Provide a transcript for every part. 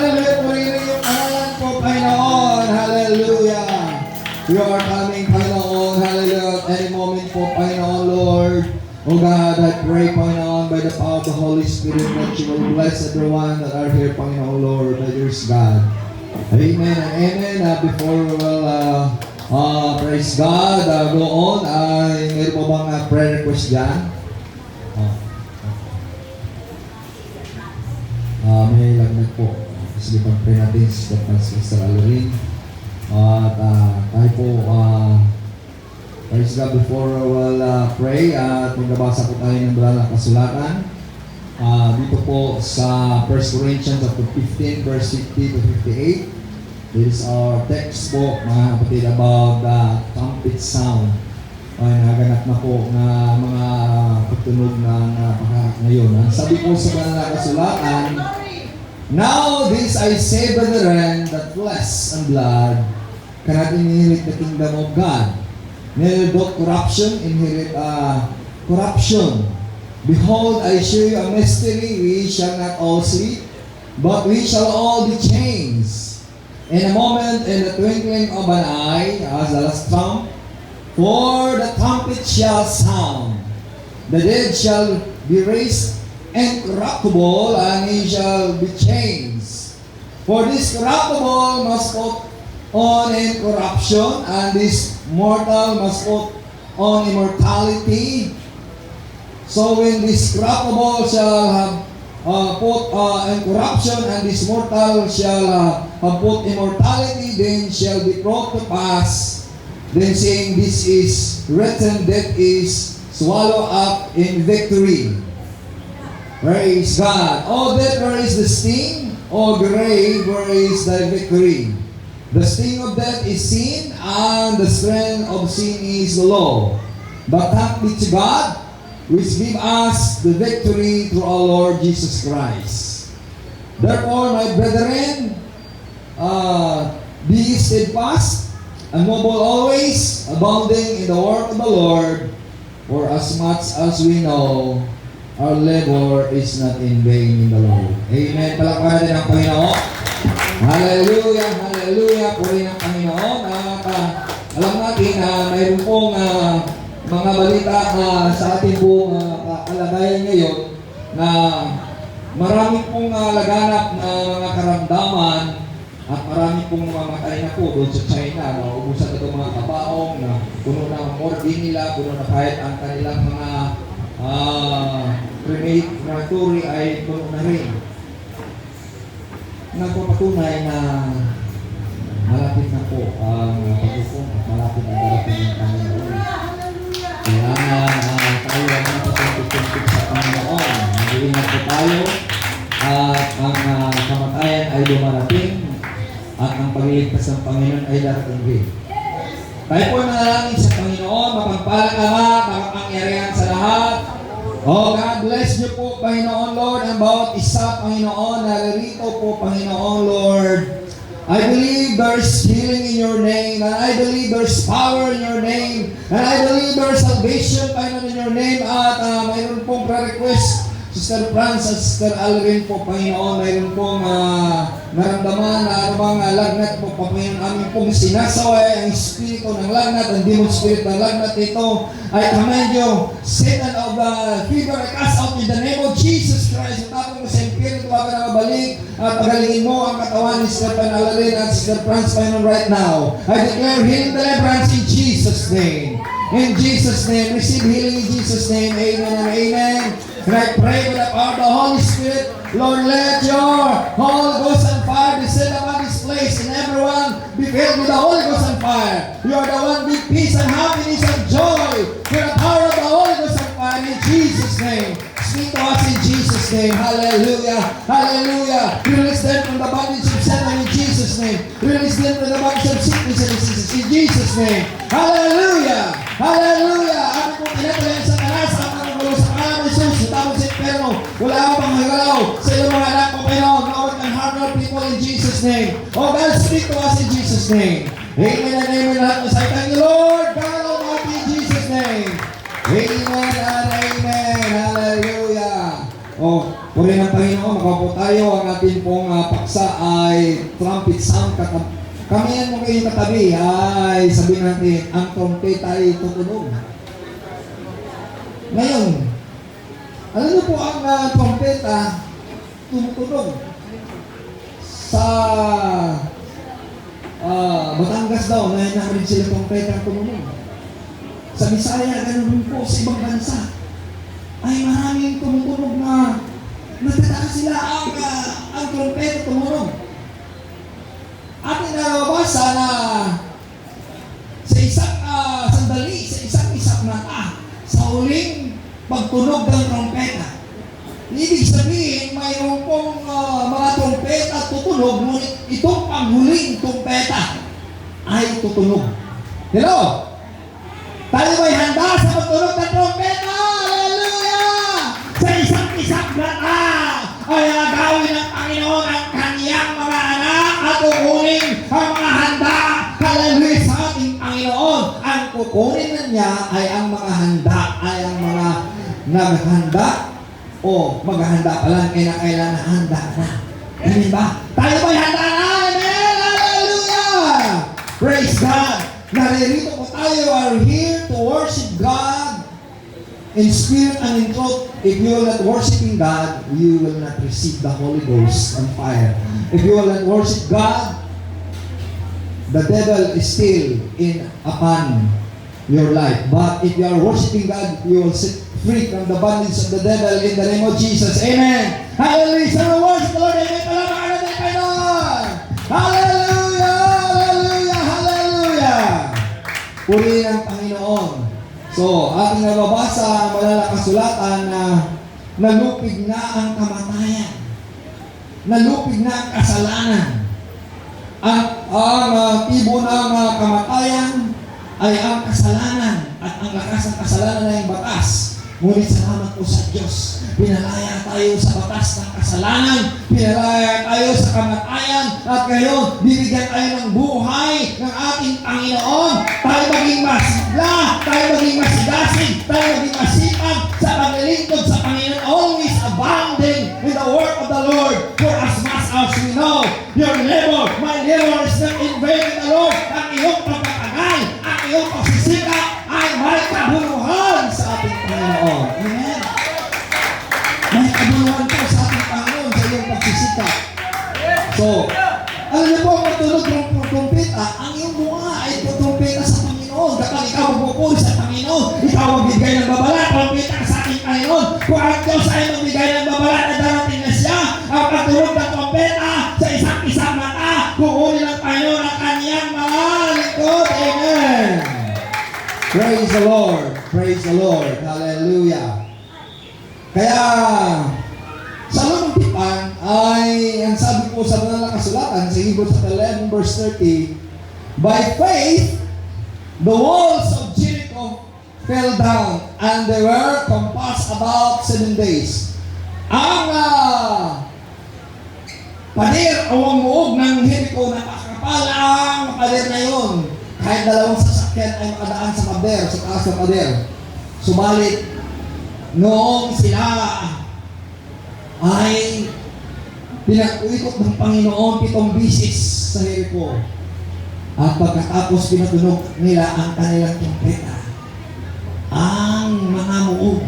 Hallelujah, purihin yung pangalan po, Panginoon. Hallelujah. You are coming, Panginoon. Hallelujah. Any moment po, Panginoon, Lord. Oh God, I pray, Panginoon, by the power of the Holy Spirit, that you will bless everyone that are here, Panginoon, Lord, that yours, God. Amen and amen. Before we will praise God, go on. Meron po bang prayer request dyan? May lagnat po. Sige, pag-pray natin si Sister Alarin. At tayo po, praise God, before we will pray, at magbabasa po tayo ng banal na kasulatan. Dito po sa 1 Corinthians chapter 15, verse 50 to 58. This is our text po, mga kapatid, about the trumpet sound. Naganap na po na mga pagtunog na ngayon. Ang sabi po sa banal na kasulatan, now this I say, brethren, that flesh and blood cannot inherit the kingdom of God. Neither doth corruption inherit corruption. Behold, I show you a mystery. We shall not all sleep, but we shall all be changed. In a moment, in the twinkling of an eye, as the last trump, for the trumpet shall sound. The dead shall be raised incorruptible, and he shall be changed. For this corruptible must put on incorruption, and this mortal must put on immortality. So when this corruptible shall have put incorruption, and this mortal shall have put immortality, then shall be brought to pass, then saying, this is written, death is swallowed up in victory. Praise God. Oh, death, where is the sting? Oh, grave, where is thy victory? The sting of death is sin, and the strength of sin is the law. But thanks be to God, which give us the victory through our Lord Jesus Christ. Therefore, my brethren, be steadfast, unmovable always, abounding in the work of the Lord, for as much as we know, our labor is not in vain in the Lord. Amen. Palakpakan natin ang Panginoon. Hallelujah, hallelujah. Puri ng Panginoon. Alam natin na mayroon pong mga balita sa ating pong kalagayan ngayon na marami pong laganap na mga karamdaman at marami pong mamatay na po doon sa China. Naubusan na itong mga kabaong na puno na ang morgue nila, puno na kahit ang kanilang mga crematory ay puno na rin. Nagpapatunay na malapit na po ang paghukom at malapit na darating ng Panginoon. Kailangan tayo ang napatuntun sa Panginoon. Mag-iingat po tayo at ang kamatayan ay dumarating at ang pagliligtas ng Panginoon ay darating rin. Tayo po manalangin sa Panginoon, mapagpalang Ama, makapangyarihan sa lahat. Oh, God bless niyo po, Panginoon Lord, ang bawat isa, Panginoon, naririto po, Panginoon Lord. I believe there's healing in your name, and I believe there's power in your name, and I believe there's salvation, Panginoon, in your name, at mayroon pong prayer-request, Sister Franz at Sister Alarin po, Panginoon, mayroon pong naramdaman na anumang lagnat po, Panginoon, amin pong sinasaway ang espiritu ng lagnat, ang demon spirit ng lagnat ito. I command you, Satan of the fever, I cast out in the name of Jesus Christ. Tapos mo sa impirito, wag na mabalik at pagalingin mo ang katawan ni Sister Alarin at Sister Franz, Panginoon, right now. I declare healing, deliverance in Jesus' name. In Jesus' name, receive healing in Jesus' name. Amen and amen. And I pray with the power of the Holy Spirit, Lord, let your Holy Ghost and fire descend upon this place, and everyone be filled with the Holy Ghost and fire. You are the one with peace and happiness and joy, with the power of the Holy Ghost and fire in Jesus' name. Speak to us in Jesus' name. Hallelujah. Hallelujah. Release them from the bondage of Satan in Jesus' name. Release them from the bondage of sickness and diseases in Jesus' name. Hallelujah. Hallelujah. Ako kong pinatuloy sa kanasa ang mga gulo sa pangalan ng Jesus. Tapos sa impero, wala akong panghagalaw sa iyong mga anak ko, Panginoon. No one can harm our people in Jesus' name. Oh God, speak to us in Jesus' name. Amen and amen. Lahat ng say, thank you, Lord. God Almighty in Jesus' name. Amen and amen. Hallelujah. Oh, puri ng Panginoon. magpapakaw po tayo. Ang ating pong paksa ay trumpet sound. Kamihan mo kayong katabi ay sabihin natin, ang trompeta ay tutunog. Ngayon, alam niyo po ang trompeta tumutunog. Sa Batangas daw, narinig sila trompeta tumunog. Sa Bisaya, ganun rin po sa ibang bansa. Ay maraming tumutunog na natataas sila ang trompeta tumunog. Ating nalabasa na sa isang sandali, sa isang mata, sa huling pagtunog ng trompeta. Ibig sabihin, mayroon pong mga trompeta tutunog, ngunit itong panghuling trompeta ay tutunog. Hello? Tayo ba'y handa sa pagtunog ng trompeta? Hallelujah! Sa isang mata ay agawin ng Panginoon ang kaniyang mga anak at kukunin ang mga handa. Hallelujah sa ating Panginoon. Ang kukunin na niya ay ang mga handa, ay ang mga naghanda o maghahanda pa lang, kailan na handa na. Amen ba? Tayo ba'y handa na? Amen! Hallelujah! Praise God! Naririto po tayo, are here to worship God in spirit and in truth. If you are not worshiping God, you will not receive the Holy Ghost and fire. If you will not worship God, the devil is still upon your life. But if you are worshiping God, you will set free from the bondage of the devil in the name of Jesus. Amen. Hallelujah. Sa worship the Lord. Amen. Palamakan natin kayo Lord. Hallelujah. Hallelujah. Hallelujah. Purihin ang Panginoon. So, ating nababasa ang malalakas kasulatan na nalupig na ang kamatayan. Nalupig na ang kasalanan. At ang tibo ng kamatayan ay ang kasalanan. At ang lakas ng kasalanan ay ang batas. Ngunit salamat po sa Diyos. Pinalaya tayo sa batas ng kasalanan. Pinalaya tayo sa kamatayan. At ngayon, bibigyan tayo ng buhay ng ating Panginoon. Tayo maging masigla. Tayo maging masigasig. Tayo maging masipag sa paglilingkod sa Panginoon. Always abounding in the work of the Lord. For as much as we know, your labor, my labor is not in vain in the Lord. Ang iyong pagpapagay, ang iyong pagsisikap ay may kabuluhan sa ating Panginoon. Amen. May kabuluhan po sa ating Panginoon sa iyong pagsisikap. So, alam niyo po ang matulog ng trumpeta, ang iyong bunga ay trumpeta sa Panginoon. Kapag ikaw magpupuri sa Panginoon, ikaw magbigay ng babala, trumpeta ka sa ating Panginoon. Kung ang Diyos ay magbigay ng babala na darating na siya, ang pagtulog ng trumpeta sa isang mata, kukunin ng Panginoon ang kaniyang mga lingkod. Amen. Praise the Lord. Praise the Lord. Hallelujah. Kaya, sa lumang tipan ay, ang sabi po sa mga kasulatan, sa Hebrews 11 verse 30, by faith, the walls of Jericho fell down and they were compassed about 7 days. Ang pader o ang muog ng Jericho na kakapalang pader na yun. Kahit dalawang sasakyan ay makadaan sa pader, sa taas ng pader. Subalit, noong sila ay pinag-uikot ng Panginoon 7 bisis sa Jericho. At pagkatapos pinatunog nila ang kanilang trompeta, ang mga muog,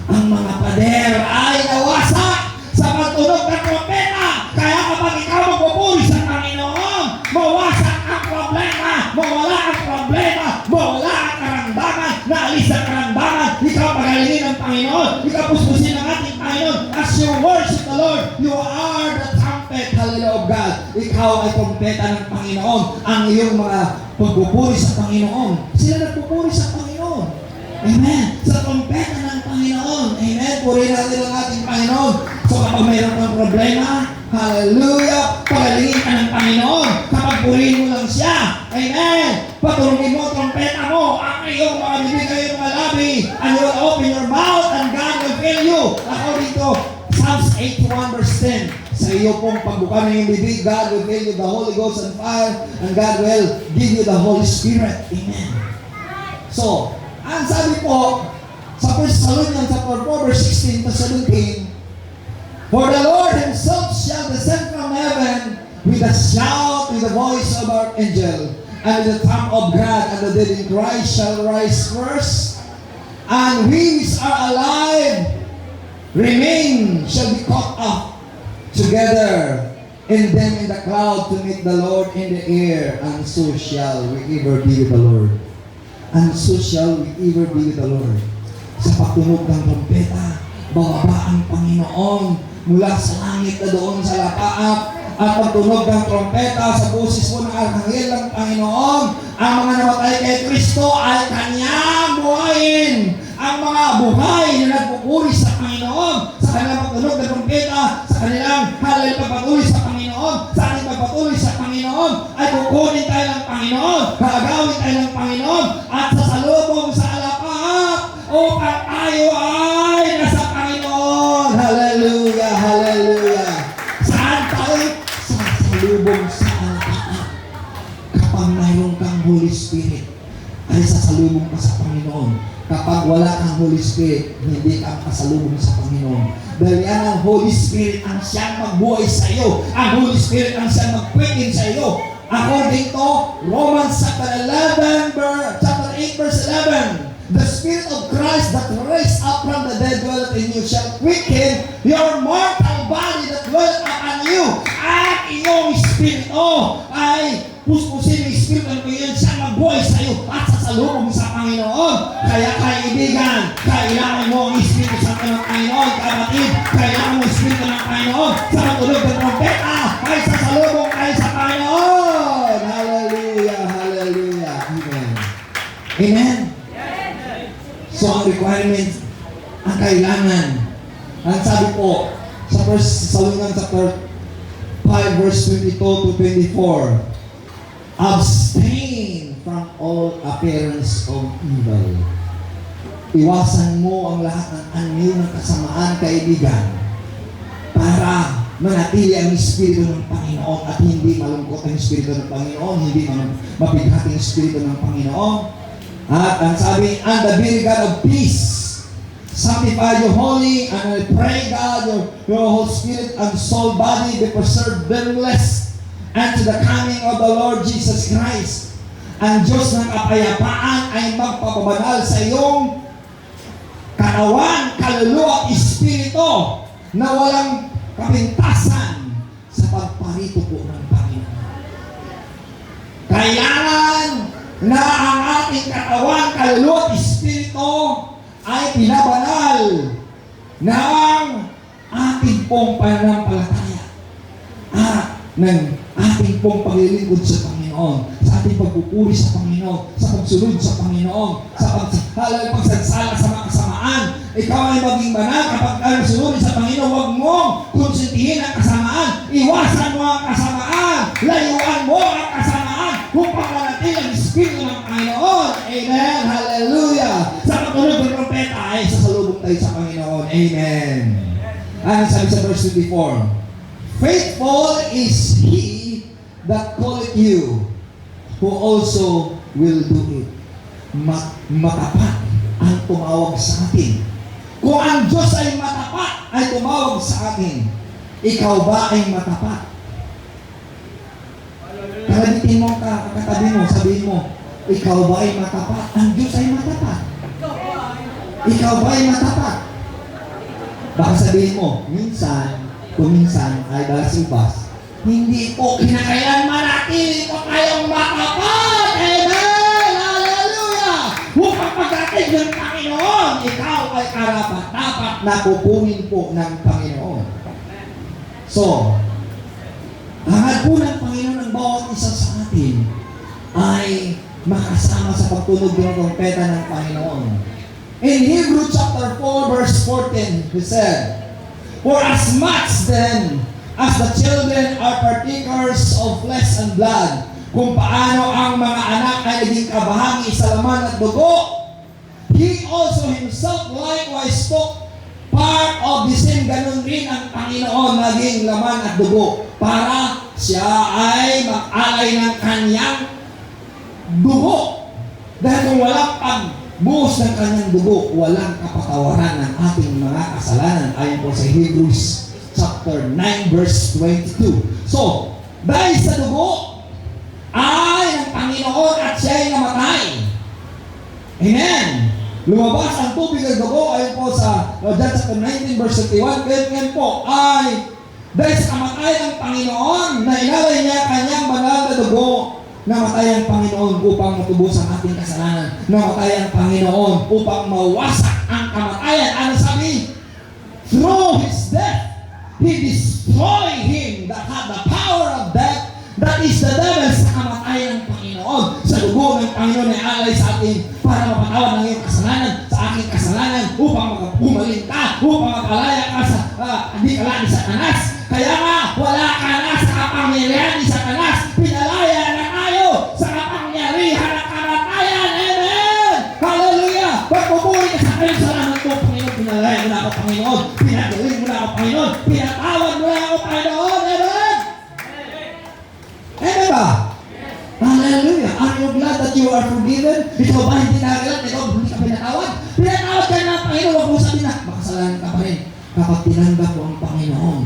ang mga pader ay nawasak sa pagtunog ng trompeta. Kaya kapag ikaw magpupuri sa Panginoon, mawasak ang problema, mawala ang problema, mawala ang karamdaman, naalis ang karamdaman, ikaw pagalingin ng Panginoon, ikaw puspusin ng ating Panginoon. As you worship the Lord, you are the trumpet, hallelujah, of God. Ikaw ay trompeta ng Panginoon. Ang iyong mga pagpupuri sa Panginoon, sila nagpupuri sa Panginoon. Amen. Sa trompeta ng Panginoon. Amen. Purihin natin ang ating Panginoon. So kapag mayroon kang problema, hallelujah, pagalingin ka ng Panginoon. Kapag purihin mo lang siya. Amen. Patulungin mo ang trompeta mo. Ang iyong mga bibig, ang iyong mga labi. And you will open your mouth and God will fill you. According to Psalms 81 verse 10. Sa iyo pong pagbuka ng iyong bibig, God will fill you the Holy Ghost and fire. And God will give you the Holy Spirit. Amen. So, ang sabi po, sa 1 Thessalonians chapter 4 verse 16 to 17, For the Lord himself shall descend from heaven with a shout, with the voice of archangel, and with the trump of God, and the dead in Christ shall rise first. And we which are alive remain shall be caught up together in them in the cloud to meet the Lord in the air, and so shall we ever be with the Lord. And so shall we ever be with the Lord. Sa pagtunog ng trompeta, bababa ang Panginoon mula sa langit na doon sa lapaap. At pagtunog ng trompeta sa boses mo ng Arkanghel ng Panginoon, ang mga namatay kay Kristo ay Kanyang buhayin. Ang mga buhay na nagpupuri sa Panginoon, sa kanilang pagtunog ng trompeta, sa kanilang halal pagpatuloy sa Panginoon, sa ating pagpatuloy sa Panginoon, ay kukunin tayo ng Panginoon, gagawin tayo ng Panginoon, at sasalubong sa alapaap upang tayo ay nasa Panginoon. Hallelujah, hallelujah. Saan tayo? Sasalubong sa alapaap. Kapag mayroon kang Holy Spirit, ay sasalubong ka sa Panginoon. Kapag wala kang Holy Spirit, hindi ka kasalubong sa Panginoon. Dahil yan ang Holy Spirit ang siyang magbuhay sa iyo. Ang Holy Spirit ang siyang magquicken sa iyo. According to Romans chapter 8 verse 11, the Spirit of Christ that raised up from the dead dwelleth in you shall quicken your mortal body that dwelleth upon you. At iyong Espiritu ay puspusin ng Espiritu ng Panginoon siyang magbuhay sa iyo at sasalubong sa Panginoon. Kaya kaibigan, kailangan mo ang Espiritu Santo ng Panginoon. Kapatid, kailangan mo ang Espiritu ng Panginoon. Sa pagtunog ng trompeta ay sasalubong kayo sa Panginoon. Hallelujah, hallelujah. Amen. Amen. So ang requirement, ang kailangan, ang sabi po sa 1 Thessalonians chapter 5 verse 22 to 24, abstain from all appearance of evil. Iwasan mo ang lahat ng anyo ng kasamaan, kaibigan, para manatili ang Espiritu ng Panginoon at hindi malungkot ang Espiritu ng Panginoon, hindi mabighati ang Espiritu ng Panginoon. At ang sabi, and the very God of peace sanctify you holy, and I pray God your whole spirit and soul body be preserved blameless unto the coming of the Lord Jesus Christ. Ang Diyos ng kapayapaan ay magpapabanal sa iyong katawan, kaluluwa at espiritu na walang kapintasan sa pagparito po ng Panginoon. Kailangan na ang ating katawan, kaluluwa at espiritu ay pinabanal ng ating pong pananampalataya at ng ating pong paglilingkod sa Panginoon, sa ating pagpupuri sa Panginoon, sa pagsunod sa Panginoon, sa pagsagsala sa mga kasamaan. Ikaw ay maging banal kapag sunod sa Panginoon. Huwag mong konsentihin ang kasamaan. Iwasan mo ang kasamaan. Layuan mo ang kasamaan upang manatili ang Espiritu ng Panginoon. Amen. Hallelujah. Sa pagtunog ng trompeta ay sasalubong tayo sa Panginoon. Amen. Ano sabi sa verse 24? Faithful is He that calleth you, who also will do it. Matapat ang tumawag sa atin. Kung ang Diyos ay matapat, ay tumawag sa atin, ikaw ba ay matapat? Kalabitin mo ka, katabi mo, sabihin mo, ikaw ba ay matapat? Ang Diyos ay matapat. Ikaw ba ay matapat? Baka sabihin mo, minsan ay dalasibas, hindi po kinakailan manatili po kayong matapat. Amen! Hallelujah! Upang pagdating ng Panginoon, ikaw ay karapat-dapat na pupunin po ng Panginoon. So, hangad po ng Panginoon ang bawat isa sa atin ay makasama sa pagtunog ng trompeta ng Panginoon. In Hebrews chapter 4 verse 14, he said, for as much then as the children are partakers of flesh and blood, kung paano ang mga anak ay naging kabahagi sa laman at dugo, He also Himself likewise took part of the same. Ganun rin ang Panginoon naging laman at dugo para Siya ay mag-alay ng Kanyang dugo. Dahil kung walang pagbuhos ng Kanyang dugo, walang kapatawaran ng ating mga kasalanan. Ayon po sa Hebrews chapter 9, verse 22. So, dahil sa dugo ay ng Panginoon at siya ay namatay. Amen. Lumabas ang tubig ng dugo ayon po sa John chapter 19, verse 31. Ngayon po ay dahil sa kamatayan ng Panginoon na inalay niya kanyang banal na dugo, namatay ang Panginoon upang matubos ang ating kasalanan. Namatay ang Panginoon upang mawasak ang kamatayan. Ano sabi? Through His death, He destroyed him that had the power of death, that is the devil, sa kamatayan ng Panginoon. Sa dugo ng Panginoon ay alay sa atin para mapatawad ng iyong kasalanan, sa aking kasalanan, upang pumaling ka, upang mapalaya ka sa hindi ka ni Satanas. Kaya nga, wala ka na sa kapangyarihan ni Satanas. Pinalaya na tayo sa kapangyarihan ng kamatayan. Amen! Hallelujah! Pagpupuri ka sa akin, salamat po, Panginoon. Pinalaya mo na ako, Panginoon. Pinagaling mo na ako, Panginoon. Pinatawad mo na ako, Panginoon. Amen! Amen ba? Hallelujah! Are you glad that you are forgiven? Ikaw ba hindi nagalat? Ikaw hindi ka pinatawad? Pinatawad ka na, Panginoon. Huwag mo sabihin na, makasalanan ka pa rin. Kapag tinanggap mo ang Panginoon,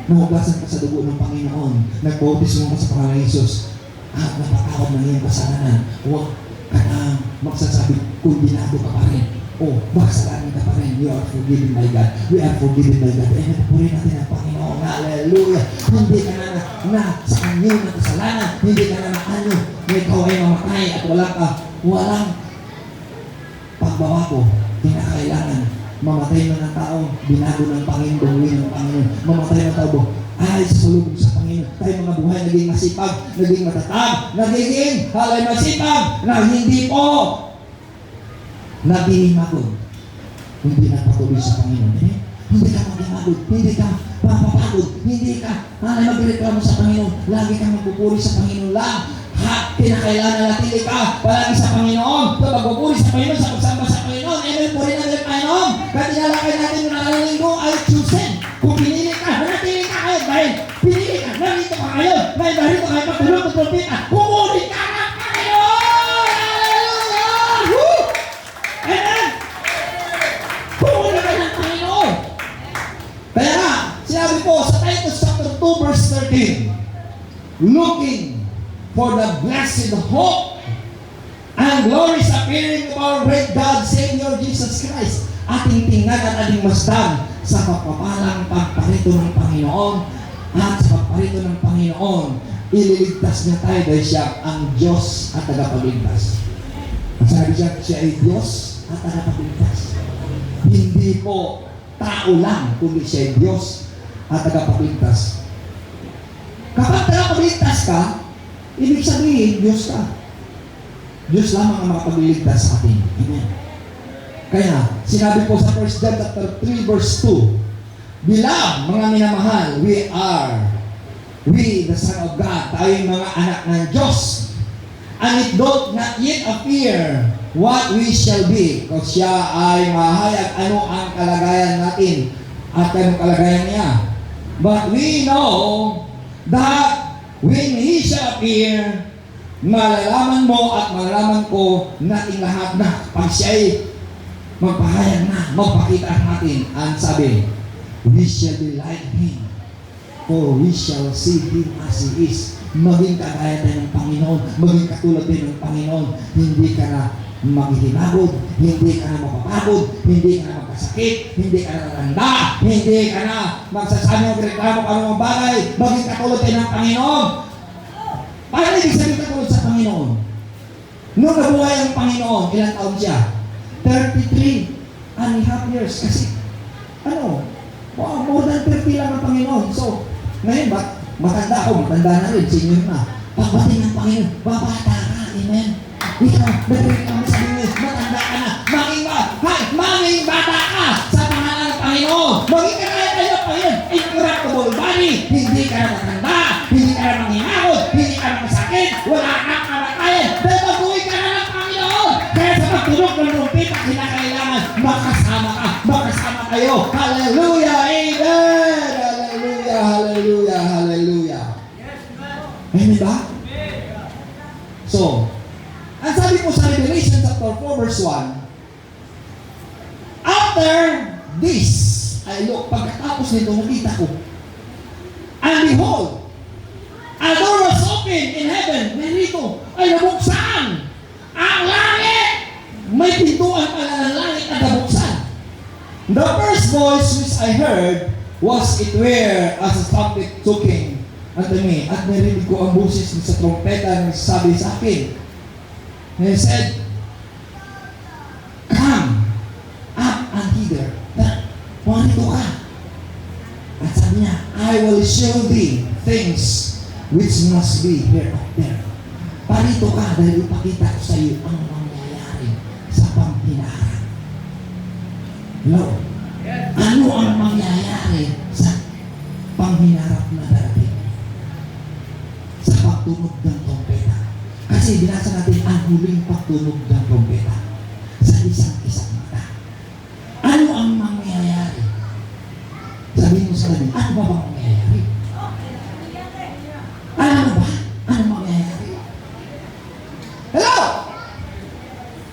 nahugasan ka sa dugo ng Panginoon, nag-bautismo ka sa pangalan ng Jesus, at napatawad ng iyong kasalanan, huwag ka na magsasabi, kundinado ka pa rin. O, makasalanan ka pa rin. You are forgiven by God. We are forgiven by God. Eh, napupuri natin ang Panginoon. Hallelujah! Hindi ka na sa kanyo ng kasalanan. Hindi ka na anyo na ikaw ay mamatay at walang pagbabago. Kinakailangan mamatay na ng tao, binago ng Panginoon, gawin ng Panginoon. Mamatay ng tao, ay salubog sa Panginoon. Tayo mga buhay naging masipag, naging matatag, nagiging halay masipag, na hindi po nabihimagod. Hindi napatuloy sa Panginoon. Eh? Hindi ka maghimagod, hindi ka mapapagod, hindi ka magreklamo sa Panginoon. Lagi kang magpupuri sa Panginoon lang. Kinakailangan natin ka palagi sa Panginoon. Pagpupuri sa Panginoon, sa pagsamba sa Panginoon. Amen, puri natin ang Panginoon. Kaya tinalakay natin yung nakalang linggo ay chosen. Kung pinili ka, nanatili ka ngayon. Dahil pinili ka, narito ka ngayon. Dahil narito ka, pagtulog ng propeta, pumuli ka ng Panginoon! Hallelujah! Woo! Amen! Pumuli ka ng Panginoon! Kaya nga, sinabi po sa Titus chapter 2 verse 13, looking for the blessed hope and glorious appearing of our great God, Savior Jesus Christ. Ating tingnan at ating masdan sa pagpapalang pagparito ng Panginoon, at sa pagparito ng Panginoon, ililigtas niya tayo dahil siya ang Diyos at tagapagligtas. At sabi siya ay Diyos at tagapagligtas. Hindi po tao lang, kundi siya ay Diyos at tagapagligtas. Kapag tagapagligtas ka, ibig sabihin, Diyos ka. Diyos lamang ang makapagliligtas sa atin. Amen. Kaya, sinabi po sa 1 John chapter 3 verse 2, Beloved, mga minamahal, we the Son of God, tayo mga anak ng Diyos. And it doth not yet appear what we shall be. Kasi siya ay mahayag ano ang kalagayan natin at anong kalagayan niya. But we know that when He shall appear, malalaman mo at malalaman ko nating lahat na pag siya'y magpahayag na, magpakita natin. And sabi, we shall be like Him, for we shall see Him as He is. Maging kagaya tayo ng Panginoon, maging katulad tayo ng Panginoon. Hindi ka na maghihinagod, hindi ka na mapapagod, hindi ka na magkasakit, hindi ka na naranda, hindi ka na magsasabi ng reklamo ka ng bagay. Maging katulad tayo ng Panginoon. Paano ibig sabihin katulad sa Panginoon? Nung nabuhay ang Panginoon, ilang taon siya? 33 and a half years. Kasi, more than 30 lang ang Panginoon. So, ngayon ba, matanda ako, matanda na rin, senior na. Pagbating ng Panginoon, babata ka, amen? Ikaw, nagreklamo sa Panginoon, matanda ka na, maging bata ka sa pangalan ng Panginoon. Maging kagaya tayo ng Panginoon, incorruptible body, hindi ka na matanda, hindi ka na manghinakot, hindi ka na masakit, wala kang kamatayan, dahil mag-uwi ka na ng Panginoon. Kaya sa pagtunog ng rumpita, kinakailangan makasama kayo. Hallelujah, amen! Hallelujah, hallelujah, hallelujah. Amen ba? So, ang sabi po sa Revelation chapter 4 verse 1, after this, I looked. Pagkatapos nito, nakita ko. And behold, a door was open in heaven. Narito ay nabuksan ang langit. May pintuan pala ng langit na nabuksan. The first voice which I heard was it were as a trumpet talking unto me. At narinig ko ang boses sa trompeta na sabi sa akin. And he said, come up and hither. Pumarito ka. At sabi niya, I will show thee things which must be hereafter. Parito ka dahil ipakita ko sa iyo ang mangyayari sa panghinarap. Lord, ano ang mangyayari sa panghinarap na darating? Sa pagtunog ng trompeta. Kasi binasa natin ang huling pagtunog ng trompeta sa isang mata. Ano ang mangyayari? Sabihin mo sa akin, ano ba bang mangyayari? Ano ba? Ano mangyayari? Hello?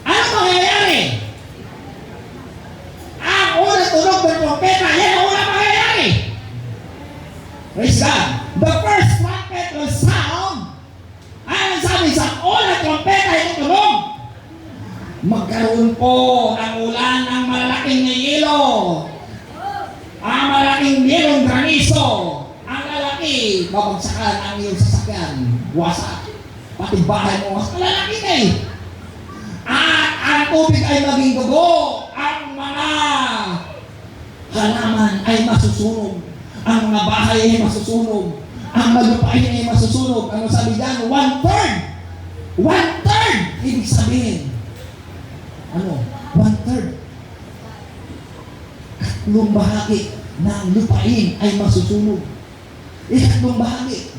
Ano mangyayari? Ang unang tunog ng trompeta, yan ang unang mangyayari. Praise God. The first trumpet will sound. Ano sabi sa unang trompeta yung tunog? Magkaroon po ng ulan ng malalaking na yelo. Ang malaking yelong graniso. Ang lalaki, babagsakan ang iyong sasakyan. Wasak. Pati bahay mo, mas malalaki na eh. At ang tubig ay maging dugo. Ang mga halaman ay masusunog. Ang mga bahay ay masusunog. Ang malupain ay masusunog. Ano sabi dyan? 1/3. 1/3. Ibig sabihin, ano? 1/3. Ikatlong bahagi ng lupain ay masusunog. Ikatlong bahagi.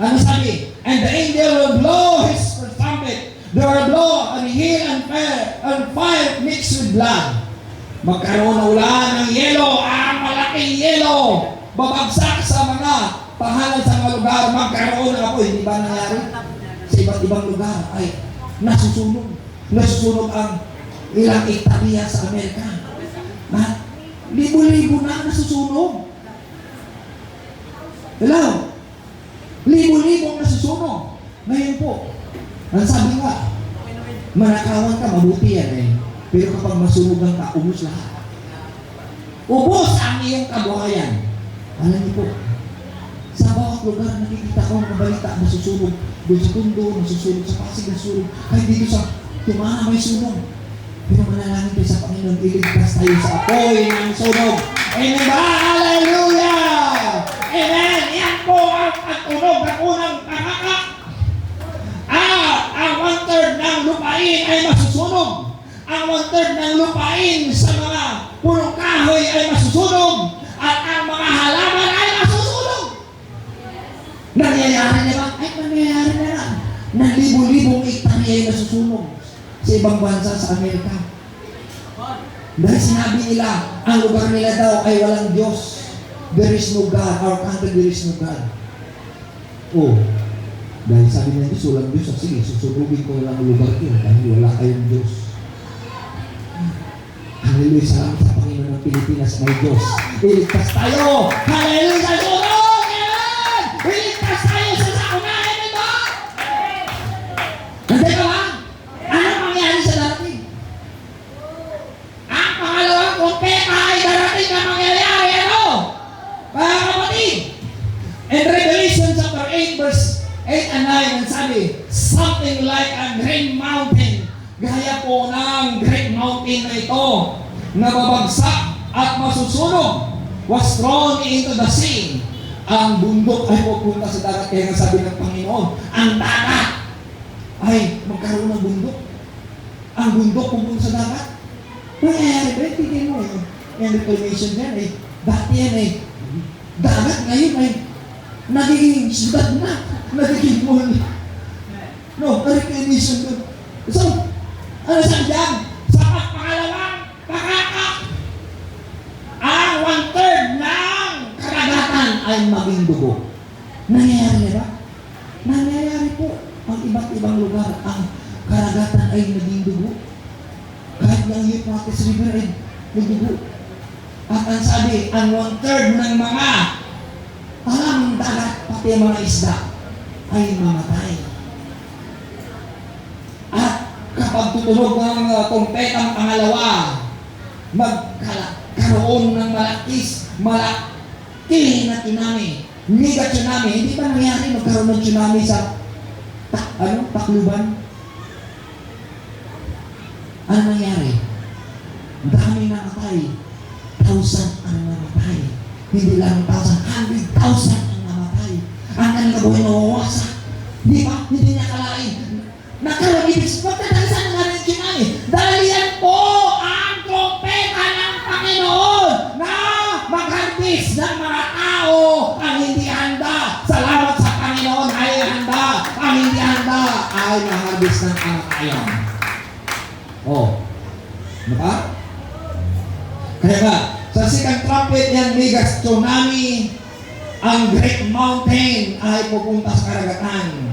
Ano sabi? And the angel will blow his trumpet. There will blow and hail and fire mixed with blood. Magkaroon na ulan ng yelo, ang malaking yelo. Babagsak sa mga tahanan sa mga lugar. Magkaroon na ako. Hindi ba nangyari? Sa iba't ibang lugar ay nasusunog. Nasusunog ang ilang ektarya sa Amerika. Na libo-libo na nasusunog. Hello? Libo-libo nasusunog. Ngayon po, ang sabi nga, manakawan ka, mabuti yan eh. Pero kapag masunugan ka, ubos lahat. Ubos ang iyong kabuhayan. Alam niyo po, sa bawat lugar, nakikita ko mga balita, nasusunog. Doon sa Tondo, nasusunog sa Pasig, nasusunog. Kahit dito sa Tumana, may sunog. Pero manalangin tayo sa Panginoon, iligtas tayo sa apoy ng sunog. Amen ba? Hallelujah! Amen! Yan po ang tunog ng unang pangakak. Ang 1/3 ng lupain ay masusunog. Ang 1/3 ng lupain sa mga punong kahoy ay masusunog. At ang mga halaman ay masusunog. Nangyayari na ba? Ay, nangyayari na lang. Na libo-libong ektarya ay nasusunog sa ibang bansa sa Amerika. Dahil sinabi nila, ang lugar nila daw ay walang Diyos. There is no God. Our country, there is no God. Oh, dahil sabi nila, Diyos, walang Diyos. Sige, susugugin ko lang ang lugar yun dahil wala kayong Diyos. Hallelujah, salamat sa Panginoon ng Pilipinas, may Diyos. Iligtas tayo! Hallelujah, sa sunog! Amen! Iligtas tayo sa sakunahin nito! Hindi ka ba? Ano mangyari sa darating? Ang pangalawang trompeta ay darating na mangyayari. Ano? Mga kapatid! In Revelation chapter 8 verse 8 and 9, ang sabi, something like a great mountain, gaya po ng great mountain na ito, na babagsak at masusunog, was thrown into the sea. Ang bundok ay pupunta sa dagat. Kaya nga sabi ng Panginoon, ang dagat ay magkaroon ng bundok. Ang bundok pupunta sa dagat. Nangyayari ba? Tignan mo yun. Yung reclamation yan eh. Dati yan eh. Dagat ngayon ay nagiging siyudad na. Nagiging mall. No, reclamation doon. So, ano sabi dyan? Sa pangalawang pakakak, ang 1/3 ng karagatan ay maging dugo. Nangyayari ba? Nangyayari po. Ang iba't ibang lugar, ang karagatan ay naging dugo. Kahit na ang Euphrates River ay nagdugo. At ang sabi, ang 1/3 ng mga alam dagat, pati ang mga isda, ay mamatay. At kapag tutunog ng trompetang pangalawa, magkaroon ng malaki na tsunami. Mega tsunami. Hindi ba nangyari magkaroon ng tsunami sa Tacloban? Ano nangyari? Dami namatay. 1,000 ang namatay. Hindi lang 1,000, 100,000 ang namatay. Ang kanilang buhay nawawasak. Di ba? Hindi niya kalain. Nagkaroon ibig magtatalisan ng ng tsunami. Dahil yan po ang trompeta ng Panginoon na magharvest ng mga tao ang hindi handa. Salamat sa Panginoon ay handa. Ang hindi handa ay maharvest ng kamatayan. Oh. Diba? Kaya nga, sa second trumpet yan, mega tsunami, ang great mountain ay pupunta sa karagatan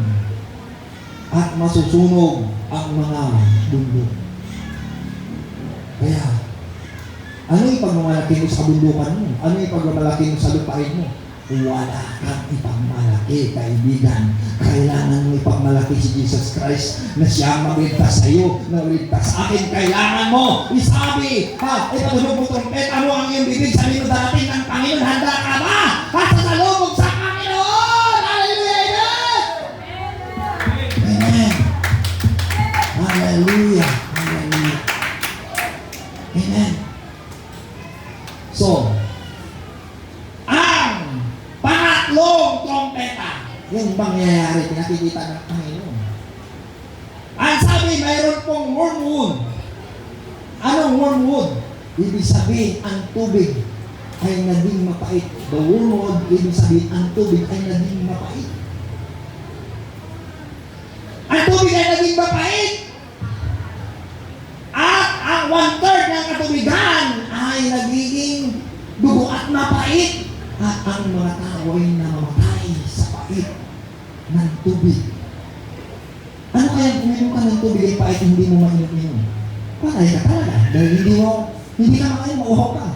at masusunog ang mga bundok. Kaya, ano yung pagmamalaki mo sa bundukan mo? Ano yung pagmamalaki mo sa lupain mo? Wala kang ipagmalaki, kaibigan. Kailangan mo ipagmalaki si Jesus Christ na siya magligtas sa iyo, na magligtas sa akin. Kailangan mo isabi, ipatunog mo trompeta mo ang iyong bibig, sabi mo darating ng Panginoon, handa ka ba? At sasalubog sa Panginoon! Hallelujah! Amen! Hallelujah! Hallelujah! Amen! So, pangatlong trompeta, yung mangyayari, pinakikita ng Panginoon. Ang sabi, mayroon pong wormwood. Anong wormwood? Ibig sabihin, ang tubig ay naging mapait. The wormwood, ibig sabihin, ang tubig ay naging mapait. Ang tubig ay naging mapait. At ang 1/3 ng katubigan ay nagiging dugo at mapait. At ang mga tao ay namamatay sa pait ng tubig. Ano kaya uminom ka ng tubig ay pait hindi mo mainom-inom? Patay ka talaga. Dahil hindi ka makain, mauhaw ka.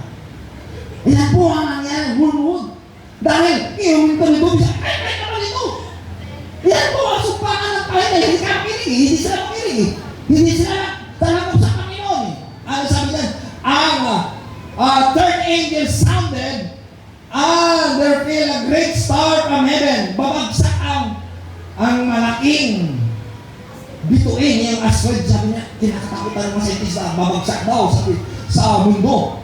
Yan po ang nangyari, wormwood. Dahil inumin ka ng tubig, ay naman ito. Yan po ang sumpakan ng pait ay hindi ka makinig. Hindi sila makinig. Hindi sila talagang sa Panginoon. Ano sabi yan? Ang third angel sounded, there fell a great star from heaven. Babagsak ang malaking bituin niyang asteroid. Sabi niya, kinakatakutan ng mga scientist na babagsak daw sa mundo.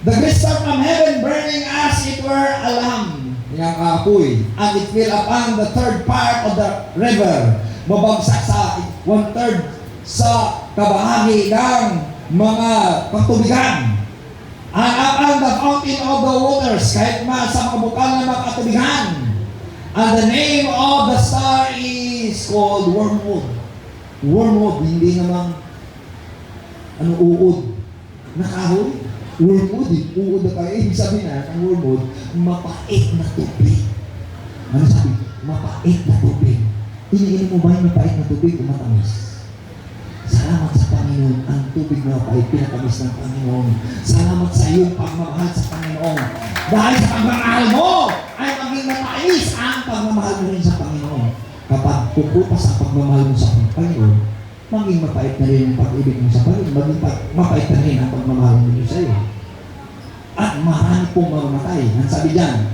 The great star from heaven burning as it were a lamp. Yung apoy. And it fell upon the third part of the river. Babagsak sa 1/3 sa kabahagi ng mga pagtubigan. And upon the fountain of the waters, kahit sa mga bukal ng mga katubigan. And the name of the star is called wormwood. Wormwood, hindi naman uod. Nakahoy. Wormwood, uod na kayo. Ibig sabihin na, ang wormwood, mapait na tubig. Ano sabi? Mapait na tubig. Iniinom mo ba yung mapait na tubig o matamis? Salamat sa Panginoon, ang tubig na mapait, pinatamis ng Panginoon. Salamat sa iyong pagmamahal sa Panginoon. Dahil sa pagmamahal mo, ay maging matamis ang pagmamahal mo rin sa Panginoon. Kapag pupupas ang pagmamahal mo sa Panginoon, maging mapait na rin ang pag-ibig mo sa Panginoon, maging mapait na rin ang pagmamahal mo sa iyo. At marami pong mamamatay. Ang sabi dyan,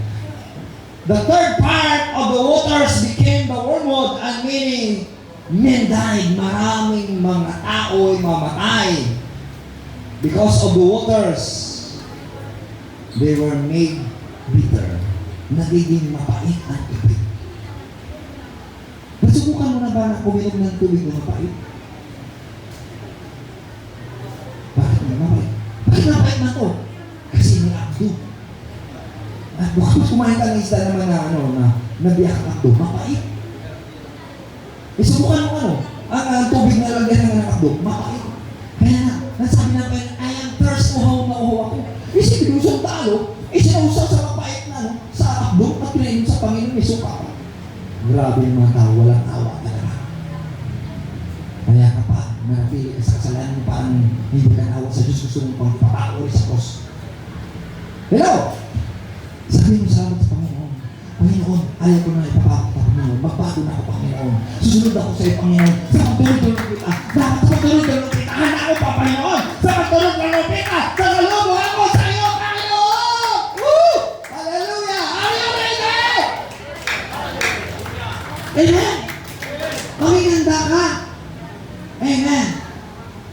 the third part of the waters became the wormwood, and meaning, men died. Maraming mga tao ay mamatay. Because of the waters, they were made bitter. Nagiging mapait ang tubig. Nasubukan mo na ba na uminom ng tubig na mapait? Bakit na mapait? Bakit mapait na to? Kasi may abdo. At bukod kumain ka ng isda naman na nabiyak ang abdo, mapait. Subukan mo ang tubig na lagyan ng abdo, mapait. Kaya na, nasabi na kayo, I am thirst, uhaw na uhaw ako. Isipin mo siyang talo, sinausaw sa mapait na sa abdo at pinainom sa Panginoon, may suka pa. Grabe yung mga tao, walang awa talaga. Kaya kapag napili ka sa kasalanan mo, parang hindi ka naawa sa Diyos, gusto mong pang ipapakuri sa cross. Hello! Sabi mo salamat sa Panginoon. Panginoon, ayaw ko na ipapakot sa Panginoon. Magbago na ako, Panginoon. Susunod ako sa iyo, Panginoon. Sa pagtulog-tulog kita. Dapat sa pagtulog-tulog kita. Handa ako pa, Panginoon. Sa pagtulog-tulog kita. Sa kalubo ako sa iyo, Panginoon! Woo! Hallelujah! Are you ready? Amen! Pakinganda ka. Amen.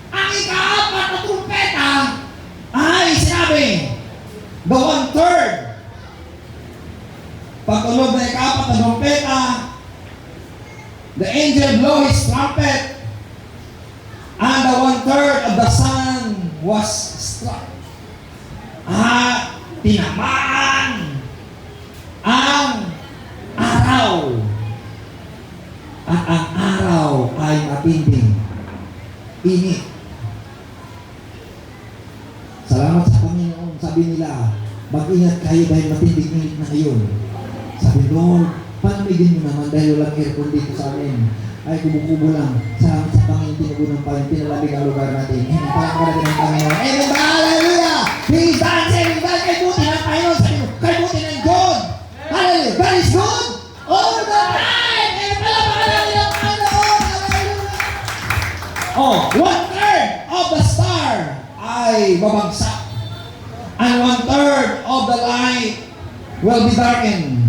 Ang ika-apat na trumpeta ay sinabi, the 1/3. Pagtunog na ika-apat na trumpeta, the angel blow his trumpet, and the 1/3 of the sun was struck. At tinamaan ang araw. At ang araw ay matinding init. Salamat sa Panginoon. Sabi nila, mag-ingat kayo dahil matinding init na ngayon. Sabi, Lord, palamigin mo naman dahil walang aircon dito sa amin. Ay, kubo-kubo lang. Salamat sa Panginoon, tinugunan pa rin, pinalamig ang lugar natin. Hindi pa lang natin ang Panginoon. Amen ba? Hallelujah! He's dancing! He's dancing! Kay buti ng Panginoon. Sabi mo, kay buti ng God! Hallelujah! God is good all the time! Amen pala pa natin ang Panginoon! Hallelujah! Oh, 1/3 of the star ay babagsak. And 1/3 of the light will be darkened.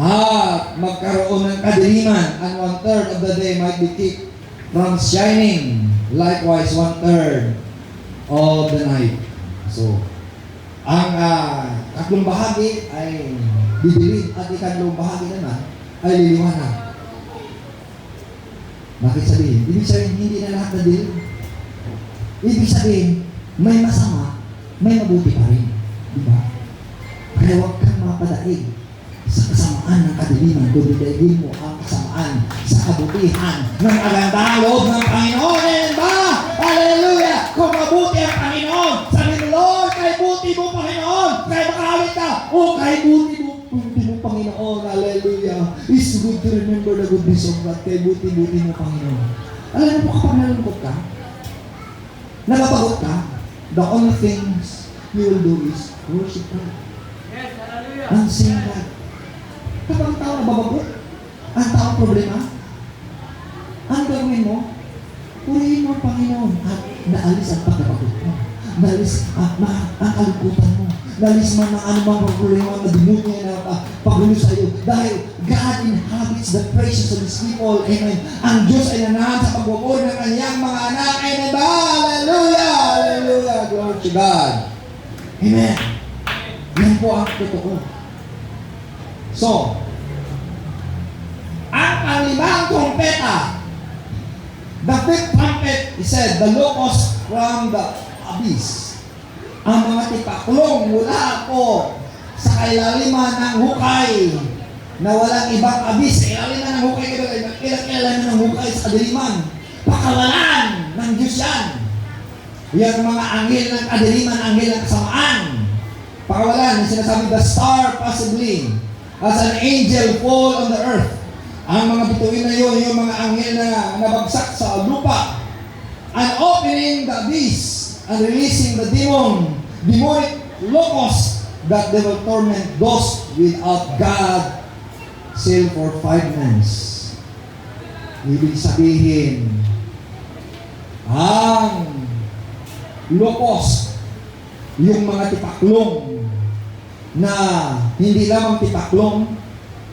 At magkaroon ng kadiliman, and 1/3 of the day might be kept from shining. Likewise, 1/3 of the night. So, ang tatlong bahagi ay didilim at ikatlong bahagi naman ay liliwanag. Bakit sabihin? Ibig sabihin, hindi na lahat na dilim. Ibig sabihin, may masama, may mabuti pa rin. Diba? Kaya huwag kang mapadaig sa kasamaan ng kadiliman, kundi daigin mo ang kasamaan sa kabutihan ng magandang loob ng Panginoon. Amen ba? Hallelujah! Kung mabuti ang Panginoon, sabi mo, Lord, kay buti mo, Panginoon, kay makawit ka, o kay buti mo, Panginoon. Hallelujah! It's good to remember the goodness of God. Kay buti-buti mo, Panginoon. Alam mo kapag nalungkot ka, napapagod ka, the only things you will do is worship God. Yes, hallelujah. And sing God. Kapag ang tao nababagot, ang tao problema, ang gawin mo, purihin mo ang Panginoon at naalis ang pagkapagod mo. Naalis ang kalungkutan mo. Naalis man ang anumang problema na demonyo na pagulo sa iyo. Dahil God inhabits the praises of His people. Amen. Ang Diyos ay nanahan sa pagwawod ng kanyang mga anak. Amen ba? Hallelujah! Hallelujah! Glory to God. Amen. Yan po ang totoo. So, ang panglimang trumpeta, the fifth trumpet, he said, the locust from the abyss. Ang mga tipaklong mula po sa kailaliman ng hukay na walang ibang abyss. Kailaliman ng hukay, kailaliman ng hukay sa kadiliman. Pakawalan ng Diyos yan. Yan mga anghel ng kadiliman, anghel ng kasamaan. Pakawalan, yung sinasabi, the star possibly as an angel fall on the earth. Ang mga bituin na yun, yung mga anghel na nabagsak sa lupa. And opening the abyss and releasing the demonic locust that they will torment those without God still for 5 months. Ibig sabihin, ang locust, yung mga tipaklong na hindi lamang tipaklong,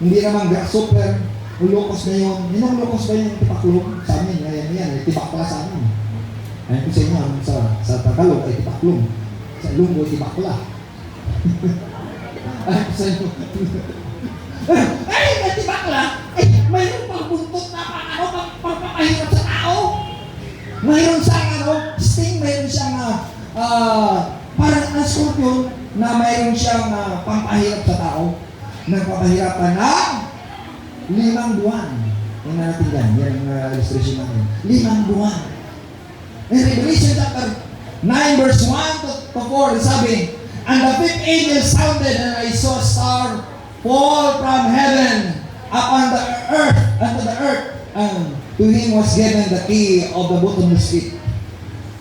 hindi lamang grasshopper, yung locust na yun. Yun ang locust ba yung tipaklong? Sa amin, yan, tipak pala sa amin. Ayun ko sa inyo, sa Tagalog ay tipaklong. Sa Ilonggo ay tibakla. Ayun ko sa inyo. Ay, may tibakla! Ay, mayroon pang buntot na pagpapahirap sa tao. Mayroon siyang sting, mayroon siyang parang scorpion na mayroon siyang pampahirap sa tao. Nagpapahirapan ng 5 buwan. Yan natin yan. Yan ang illustration natin. 5 buwan. In Revelation chapter 9 verse 1 to 4, sabi, and the fifth angel sounded, and I saw a star fall from heaven upon the earth, unto the earth, and To him was given the key of the bottomless pit.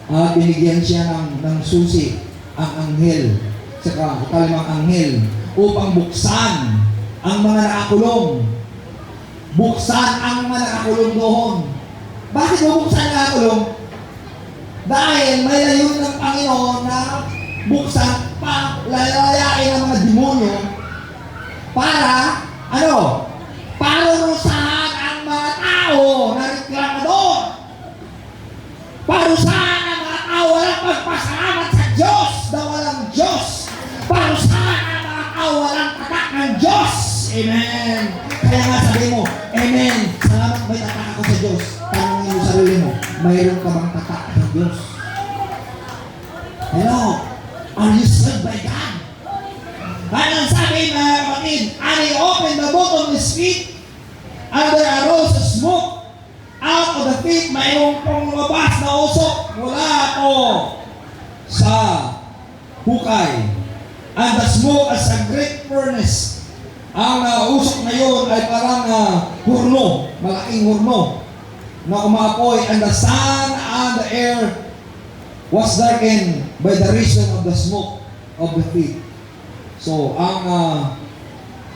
At binigyan siya ng susi, ang anghel, saka kalimang anghel, upang buksan ang mga nakakulong. Buksan ang mga nakakulong doon. Bakit mo buksan ang nakakulong? Dahil may layunin ng Panginoon na buksan pa, lalayain ang mga demonyo para, ano? Parurusahan ang mga tao na reklamador. Parusahan ang mga tao walang pagpasalamat sa Diyos na walang Diyos. Parusahan ang mga tao walang tatak ng Diyos. Amen. Kaya nga sabi mo, Amen. Salamat may tatak ako sa Diyos. Tanongin mo sarili mo, mayroon ka bang tatak ng Diyos? Hello? Are you served by God? Anong sabi mga kapatid? And he opened the bottomless pit, and there arose a smoke out of the pit. Mayroong pong lumabas na usok mula po sa hukay. And the smoke as a great furnace. Ang usok na yun ay parang hurno, malaking hurno na umaapoy. And the sun and the air was darkened by the reason of the smoke of the pit. So, ang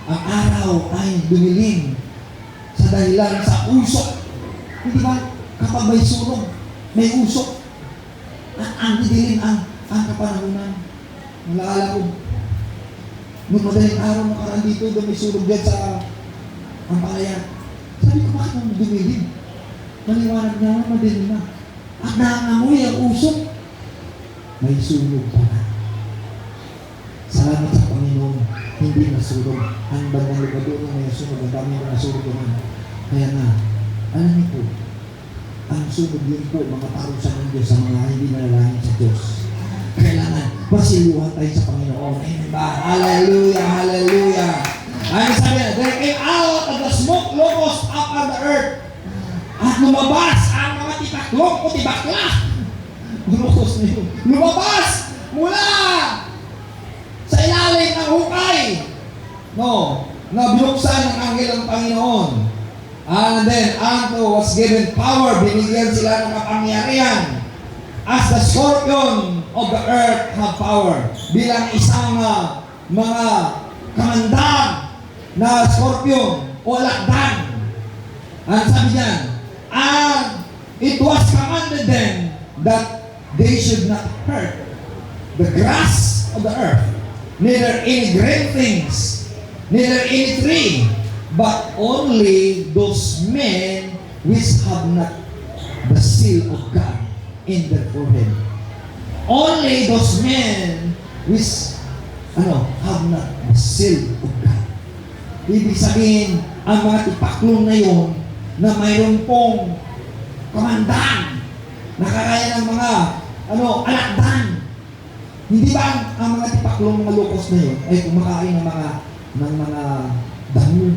araw ay dumilim sa dahilan sa usok. Hindi ba? Kapag may sunog, may usok. At ang didilim ang kapanahunan. Nalala ko, nung madaling araw nakaraan dito, doon may sunog dyan sa Ampalayan. Sabi ko, bakit naman dumilim? Maliwanag na, madilim na. At nangangamoy ang usok. May sunog pa na. Salamat sa Panginoon, hindi nasunog. Ang bandang lugar doon na may sunog, ang dami na nasunog naman. Kaya nga, alam niyo po, ang sunog yun po, mga parusa ng Diyos sa mga hindi nalalangin sa Diyos. Kailangan, pasiluhan tayo sa Panginoon. Amen ba? Hallelujah, hallelujah. Ano sabi na, there came out of the smoke locusts up on the earth. At lumabas ang mga tipaklong o tibakla. Locust na yun. Lumabas mula sa ilalim ng hukay, no, na binuksan ng anghel ng Panginoon. And then, unto was given power, binigyan sila ng kapangyarihan, as the scorpion of the earth have power, bilang isang mga kamandang na scorpion o lakdan. Ang sabi niyan, and it was commanded them that they should not hurt the grass of the earth, neither any green things, neither any tree, but only those men which have not the seal of God in their forehead. Only those men which have not the seal of God. Ibig sabihin, ang mga tipaklong na yun, na mayroon pong kamandang, nakakaya ng mga alakdan. Hindi ba ang mga tipaklong mga locust na yun ay kumakain ng mga damo,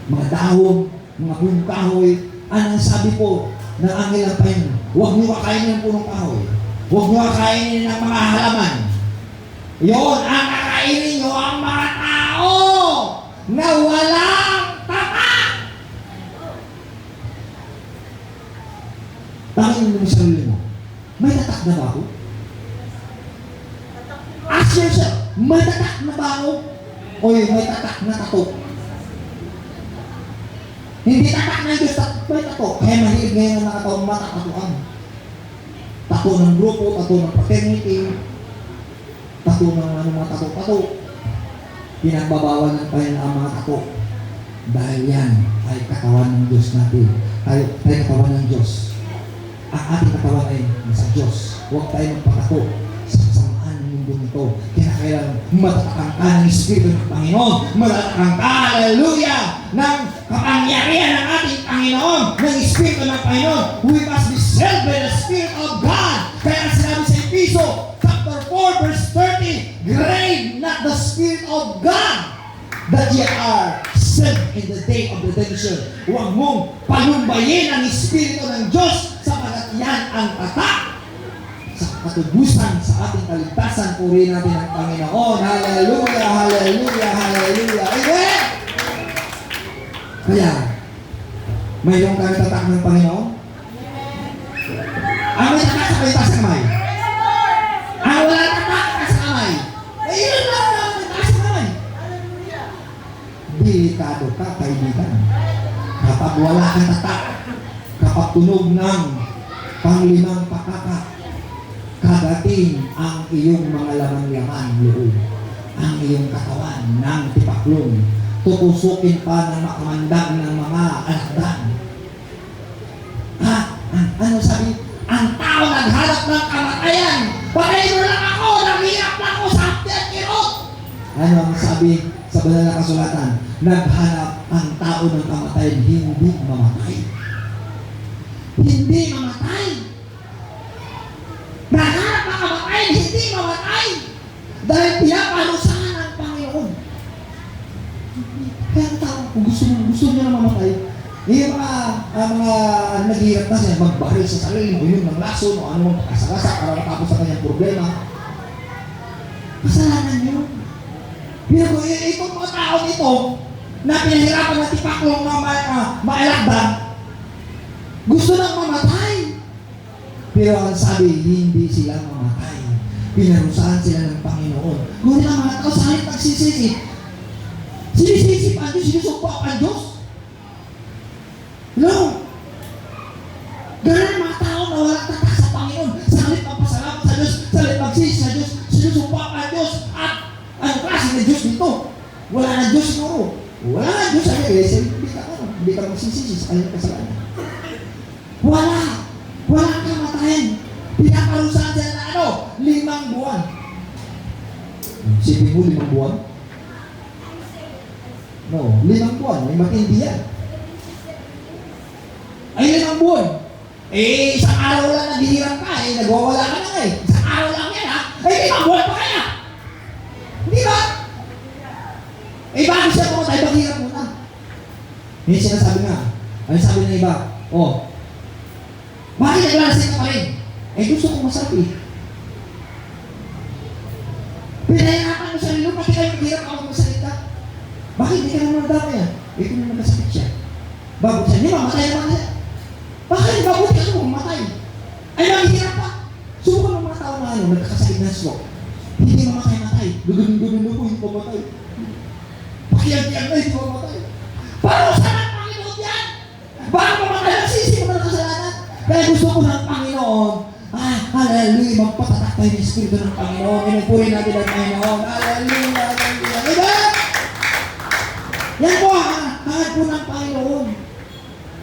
mga dahon, mga punong kahoy? Anong sabi po ng anghel ng Panginoon? Huwag niyo kakainin ng punong kahoy. Huwag niyo kakainin ng mga halaman. Yun, ang kakainin niyo ang mga tao na walang tatak. Tangin mo sa sarili mo, may tatak na ba ako? Ask yourself, may tatak na ba ako? O may tatak na tato? Hindi tatak na yung may tato. Kaya mahilig ngayon ang nakataong matatatuan. Tato ng grupo, tato ng fraternity, tato ng mga tato-tato. Pinagbabawal ng Panginoon ang mga tato. Dahil yan ay katawan ng Diyos natin. Tayo katawan ng Diyos. Ang ating katawan ay nasa Diyos. Huwag tayo magpatato sa kasamaan ng mundo nito. Kailangan matatakang ka ng Espiritu ng Panginoon. Matatakang ka, hallelujah, ng kapangyarihan ng ating Panginoon, ng Espiritu ng Panginoon. We must be saved by the Spirit of God. Kaya sinabi sa Episo, chapter 4, verse 30, grave not the Spirit of God, that ye are saved in the day of redemption. Huwag mong panumbayin ang Espiritu ng Diyos sapagat yan ang tatak sa katubusan sa ating kaligtasan. Purihin natin ang Panginoon. Hallelujah, hallelujah, hallelujah. Amen! Kaya, Mayroon kang tatak ng Panginoon? Ang may tatak sa kayo, taas sa kamay. Ang wala tatak, taas sa kamay. Ayun lang, taas sa kamay. Delikado ka, kaibigan. Kapag wala kang tatak, kapag tunog ng panglimang pakaka, kagating ang iyong mga laman-laman loob, ang iyong katawan ng tipaklong, tutusukin pa ng makamandag ng mga alakdan. Ano sabi? Ang tao naghanap ng kamatayan. Patayin mo lang ako, naghihirap na ako sa kirot. Ano ang sabi sa banal na kasulatan? Naghanap ang tao ng kamatayan, hindi mamatay. Hindi mamatay. Naghanap ng kamatayan, hindi mamatay. Dahil pinapanusahan ng Panginoon. Kaya ang tao, kung gusto niya na mamatay, yung mga naghihirap na siya, magbaril sa sarili, yun ng lason, o anong pagkasakasa para matapos sa kanyang problema. Kasalanan yun. Pero itong mga tao dito, na pinahirapan na tipaklong mailakdan, gusto nang mamatay. Pero ang sabi, hindi sila mamatay. Pinarusahan sila ng Panginoon. Ngunit ang mga tao sa halip nagsisisi. Sinisisi pa ang Diyos, sinusumpa ang Diyos. No! Ganun mga tao na walang tatak sa Panginoon. Sa halip magpasalamat sa Diyos, sa halip magsisi sa Diyos, sinusumpa ang Diyos. At ang klase ng Diyos dito. Wala na Diyos siguro. Wala na Diyos sa iglesia. Hindi ka magsisisi sa kanyang kasalanan. Wala kang kamatayan. Pinaparusahan sila na 5 buwan. Sipin mo 5 buwan? No, 5 buwan. May matindi yan. Ay, 5 buwan. Isang araw lang naghihirap ka. Nagwawala ka na Isang araw lang yan ha. 5 buwan pa kaya. Hindi ba? Bago siya pumatay, maghihirap muna. Yung sinasabi nga. Ano sabi ng iba? Bakit naglalasing ka pa rin? Gusto ko masarap Pinahirapan mo sarili mo, pati kayo maghirap ako magsalita. Bakit hindi ka naman dami kung naman nasakit siya. Bago siya, hindi mamatay naman siya. Bakit mabuti ka kung mamatay? Ay, maghihirap pa. Subukan ng mga tao na nagkakasakit na stroke. Hindi mamatay-matay. Gugunin-gunin mo po, hindi mamatay. Pakiyag-kiyag na, hindi mamatay. Para saan ang Panginoon yan? Baka mamatay ang sisi mo ng kasalanan. Kaya gusto ko ng Panginoon, hallelujah, magpatatak tayo ng Espiritu ng Panginoon. Inupuri natin ang Panginoon. Hallelujah, hallelujah. Diba? Yan po, hangad po ng Panginoon.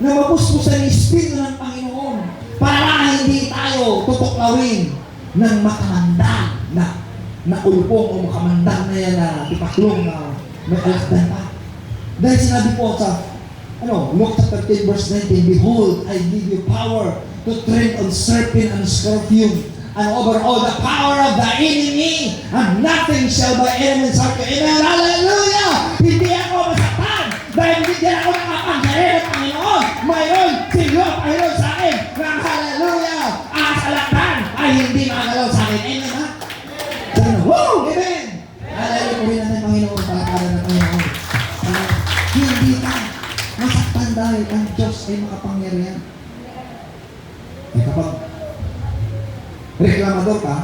Na mapuspusan ng Espiritu ng Panginoon para hindi tayo tutuklawin ng makamandang na ulpong o makamandang na yan na tipaklong na may alakdan pa. Dahil sinabi po sa Luke chapter 10 verse 19, Behold, I give you power to tread on serpent and scorpion and over all the power of the enemy, and nothing shall by any means hurt you. Amen. Hallelujah! Hindi ako masaktan dahil hindi ako nakapangyari ng Panginoon. Mayroon si Lord Panginoon sa akin ng hallelujah. Ang salaktan ay hindi makagalaw sa akin. Amen ha? Woo! Amen! Hallelujah! Puri natin Panginoon, palakaran ng Panginoon. Hindi ka masaktan dahil ang Diyos ay makapangyarihan. Kapag reklamador ka,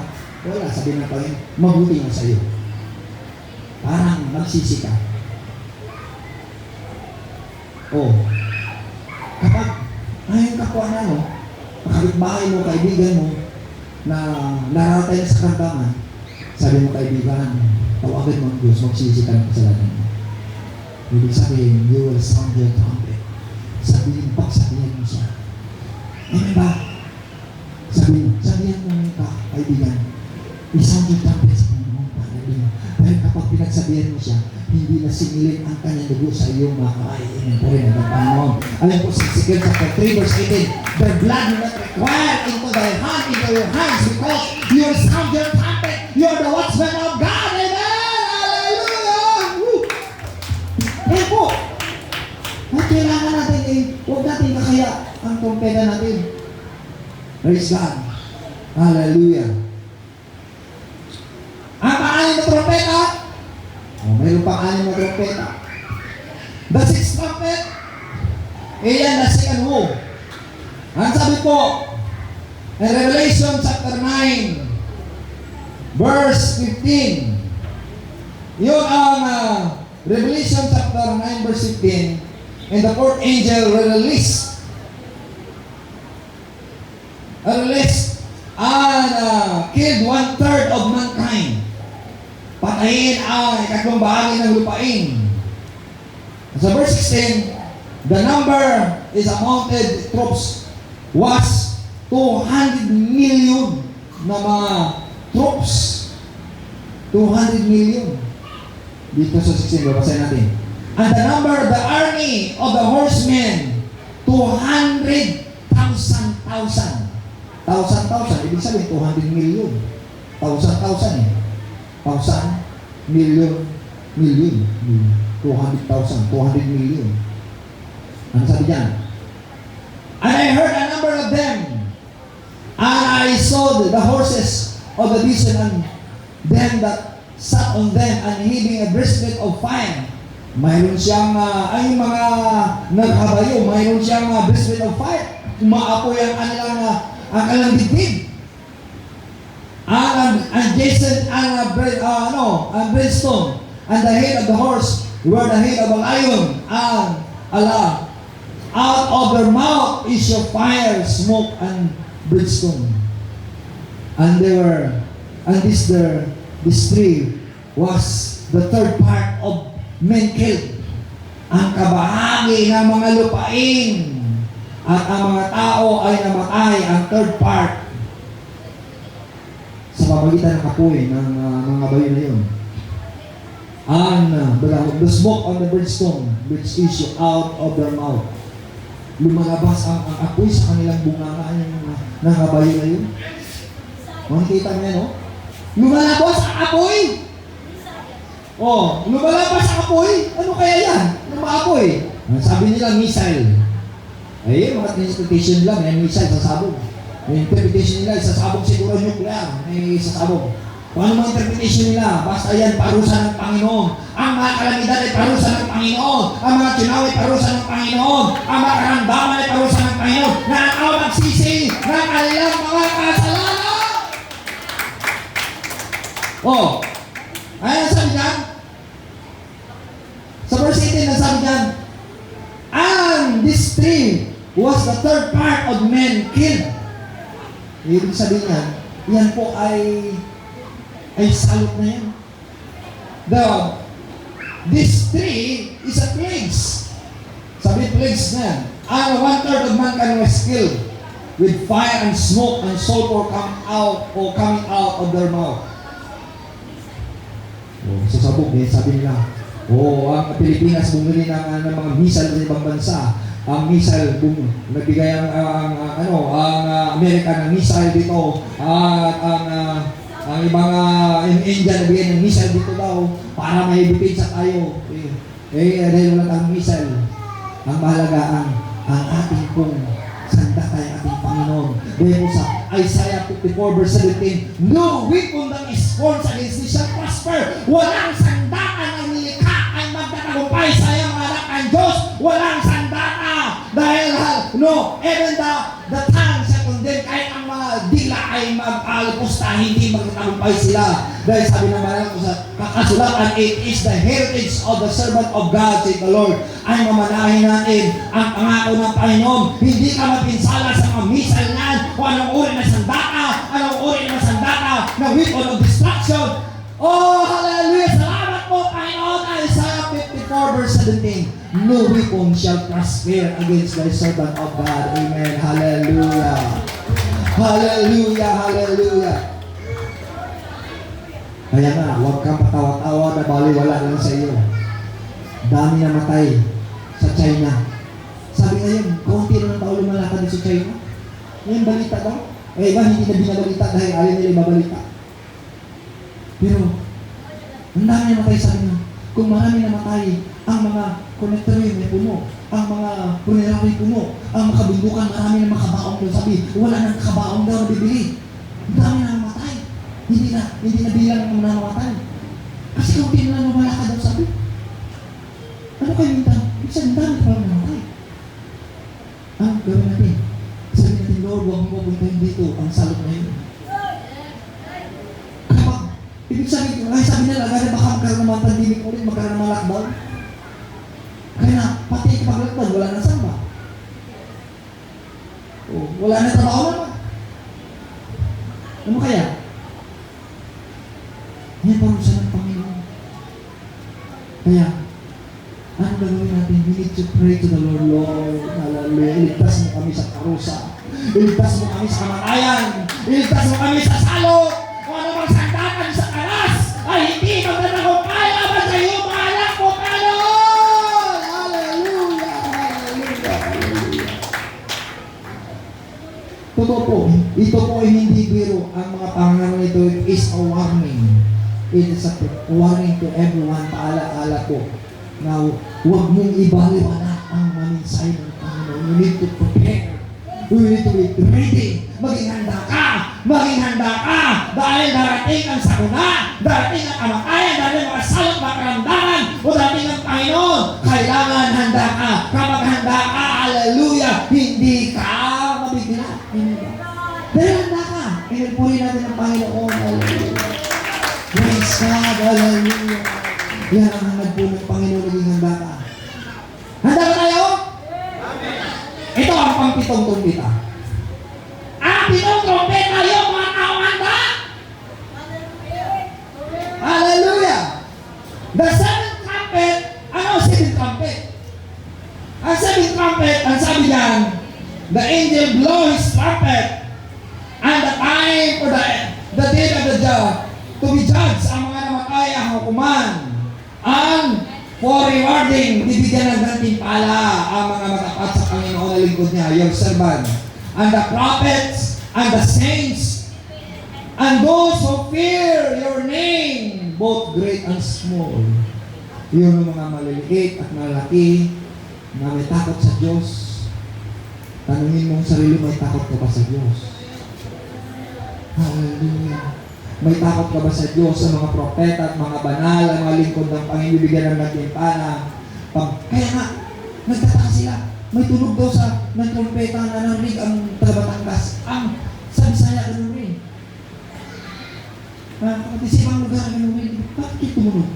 wala, sabihin ng Panginoon, mabuti nga sa'yo. Parang magsisi ka. Kapag ayun kapwa na, makabitbahay mo, kaibigan mo, na naratay na sa karamdaman, sabi mo kaibigan, tawagan mo ang Diyos, magsisi ka ng kasalanan mo. Ibig sabihin, you will sound your trumpet. Sabihin mo siya. Amen ba? Sabihin mo ka, kaibigan, i-sound your trumpet sa Panginoon. Dahil kapag pinagsabihan mo siya, hindi na singilin ang kanyang dugo sa iyong mga kamay. Amen po rin ang Panginoon. Alam po sa Ezekiel chapter 3 verse 18, the blood will not require into thy hand, into your hands, because you sound your trumpet. You are the watchman of God. Amen! Kaya po, at kailangan natin huwag natin kakaya ang trompeta natin. Praise God. Hallelujah. Ang pang-anim na trompeta, mayroon pang-anim na trompeta. The sixth trumpet, Iyan na second who. Ang sabi po, in Revelation chapter 9, verse 15. Yun ang Revelation chapter 9, verse 15. And the fourth angel released and killed 1/3 of mankind. Patayin ang ikatlong bahagi ng lupain. Sa verse 16, the number is amounted troops was 200 million na mga troops. 200 million. Dito sa 16, babasahin natin. And the number of the army of the horsemen, 200,000. 1,000. Ibig sabihin, 200 million. 1,000 eh. 1,000 million. 200,000. 200 million. Ano sabi diyan? And I heard a number of them. And I saw the horses of the vision and them that sat on them and having a breastplate of fire. Mayroon siyang, ay mga naghabayo, mayroon siyang breastplate of fire. Umaapoy ang kanilang dibdib. And Jason and brimstone. And the head of the horse were the head of a lion. And Allah, out of their mouth is your fire, smoke, and brimstone. And this tree was the third part of men killed. Ang kabahagi ng mga lupain at ang mga tao ay namatay, ang third part sa pamagitan ng kapoy ng mga bayo na yun. And the smoke on the brimstone which issue out of their mouth. Lumalabas ang apoy sa kanilang bunganga ng kabayo na yun. Makikita niyo yan, no? Lumalabas ang apoy! Lumalabas ang apoy? Ano kaya yan? Ano maapoy? Sabi nila, missile. Ay, mga interpretation lang, may missile sasabog. May interpretation nila, isasabog siguro nuclear. May isasabog. Kung ano mga interpretation nila, basta yan, parusa ng Panginoon. Ang mga kalamidad ay parusa ng Panginoon. Ang mga tsunaw ay parusa ng Panginoon. Ang mga karamdaman ay parusa ng Panginoon. Na ang magsisi ng kanilang mga kasalanan. Ayan sabi dyan. Sa verse 18 na sabi dyan, and this tree was the third part of men killed. Ibig sabihin yan po ay salot na yan. This tree is a plagues. Sabi plagues na yan. And 1/3 of mankind was killed with fire and smoke and sulfur coming out of their mouth. Sasabog eh, sabi nila. Ang Pilipinas bumili ng mga missile sa ibang bansa. Ang missile, nagbigay ang Amerika ng missile dito. At ang ibang India nagbigay ng missile dito daw para may depensa tayo. Dahil wala tayong missile. Ang mahalaga ang ating pong sanda tayo, ating Panginoon. Dahil po sa Isaiah 54 verse 17, no weapon that is formed against thee shall prosper. Walang sandaan ang nilikha ay magtatagumpay sa iyong anak ng Diyos. Walang sandata. Dahil even the tongue shall condemn, kahit ang mga dila ay mag-alpusta, hindi magtatagumpay sila. Dahil sabi ng Maral ko sa kakasulatan, it is the heritage of the servant of God, said the Lord. Ay mamanahin natin ang pangako ng Panginoon. Hindi ka mapinsala sa mga missile niyan o anong uri ng sandata, na weapon of destruction. Hallelujah! Salamat po, Panginoon. Isaiah 54 verse 17, no weapon shall prosper against the servant of God. Amen. Hallelujah. Hallelujah. Kaya na, huwag kang patawa-tawa na baliwala lang sa iyo. Dami na matay sa China. Sabi ngayon, kaunti na ng tao lumalakad sa China. Ngayon, balita daw. Iba hindi na binabalita dahil ayaw nila ibabalita. Pero, ang dami na matay sa akin. Kung marami na matay, ang mga connectory may puno, ang mga punerary puno, ang makabindukan, marami na makabaong daw. Sabi, wala nang kabaong daw na bibili. Ang dami na namatay. Hindi na bilang ang namatay. Kasi kung hindi na namalakad daw, sabi, ano kayo minta? Isa ang dami pa namatay. gawin natin? Sabi natin, Lord, huwag mo pupuntahin dito ang salot na yun. Kapag, ibig sabihin, ay sabi nila, agad baka magkaroon ng mga pandemic ulit, magkaroon ng mga lockdown. Kaya na, pati kapag lockdown, wala na samba. O, wala na trabaho naman. Ano kaya? Yan parusa ng Panginoon. Kaya, ano gagawin natin? We need to pray to the Lord, Lord, hallelujah. Iligtas mo kami sa karusa. Iligtas mo kami sa kamatayan. Iligtas mo kami sa salot. Kung ano mang sandakan sa karas, ay hindi magdadakumpay laban sa iyo, mga anak mo, Panginoon! Hallelujah! Hallelujah! Hallelujah! Totoo po, ito po ay hindi biro. Ang mga pangalan nito is a warning. It is a warning to everyone. Paala-ala po na huwag mong ibaliwala ang maminsay ng Panginoon. You need to prepare. You need to be ready. Maging handa ka. Maging handa ka. Dahil darating ang sakuna. Darating ang kamatayan. Dahil mga salot na karamdaman. O darating ang Panginoon. Kailangan handa ka. Kapag handa ka, hallelujah, hindi ka mabigla. Dahil handa ka. Pinagpuri natin ang Panginoon. Hallelujah. Praise God. Hallelujah. Yan ang hangad po ng Panginoon, naging handa ka. Handa ba tayo? Amen. Ito ang pang-pitong trumpeta. Ang pitong trumpeta yung mga taong handa. Hallelujah. The seventh trumpet, ano seventh trumpet? Ang seventh trumpet, ang sabi diyan, the angel blow his trumpet, and the time for the day of the judge, to be judged ang mga namatay ang hukuman. Ang for rewarding, bibigyan ng gantimpala ang mga matapat sa Panginoon na lingkod niya, your servant, and the prophets, and the saints, and those who fear your name, both great and small. Yung mga maliliit at malaki na may takot sa Diyos. Tanungin mong sarili, may takot ka ba sa Diyos? Hallelujah. May takot ka ba sa Diyos, sa mga propeta at mga banal, ang mga lingkod ng Panginoon, bibigyan ng gantimpala? Kaya nga, nagtataka sila. May tunog daw sa ng trumpeta na narinig ang taga-Batangas. Ang sa Bisaya, ganun rin. Kapag isipang lugar, ganun rin. Bakit tumunog?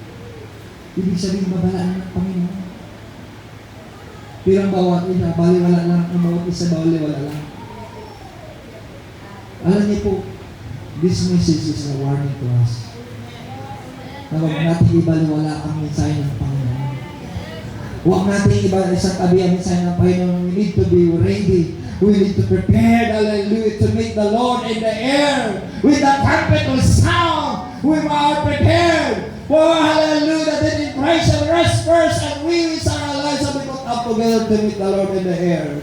Ibig sabihin, mabalaan ng Panginoon. Pero ang bawat isa, baliwala lang. Ang bawat isa, baliwala lang. Alam niyo po, this message is a warning to us. Na huwag natin ibaliwala ang mensahe ng Panginoon. Huwag natin isang tabi ang mensahe ng Panginoon. We need to be ready. We need to prepare, hallelujah, to meet the Lord in the air. With the trumpet will sound, we are prepared. For hallelujah, that in Christ shall rest first, and we shall alive shall be put up together to meet the Lord in the air.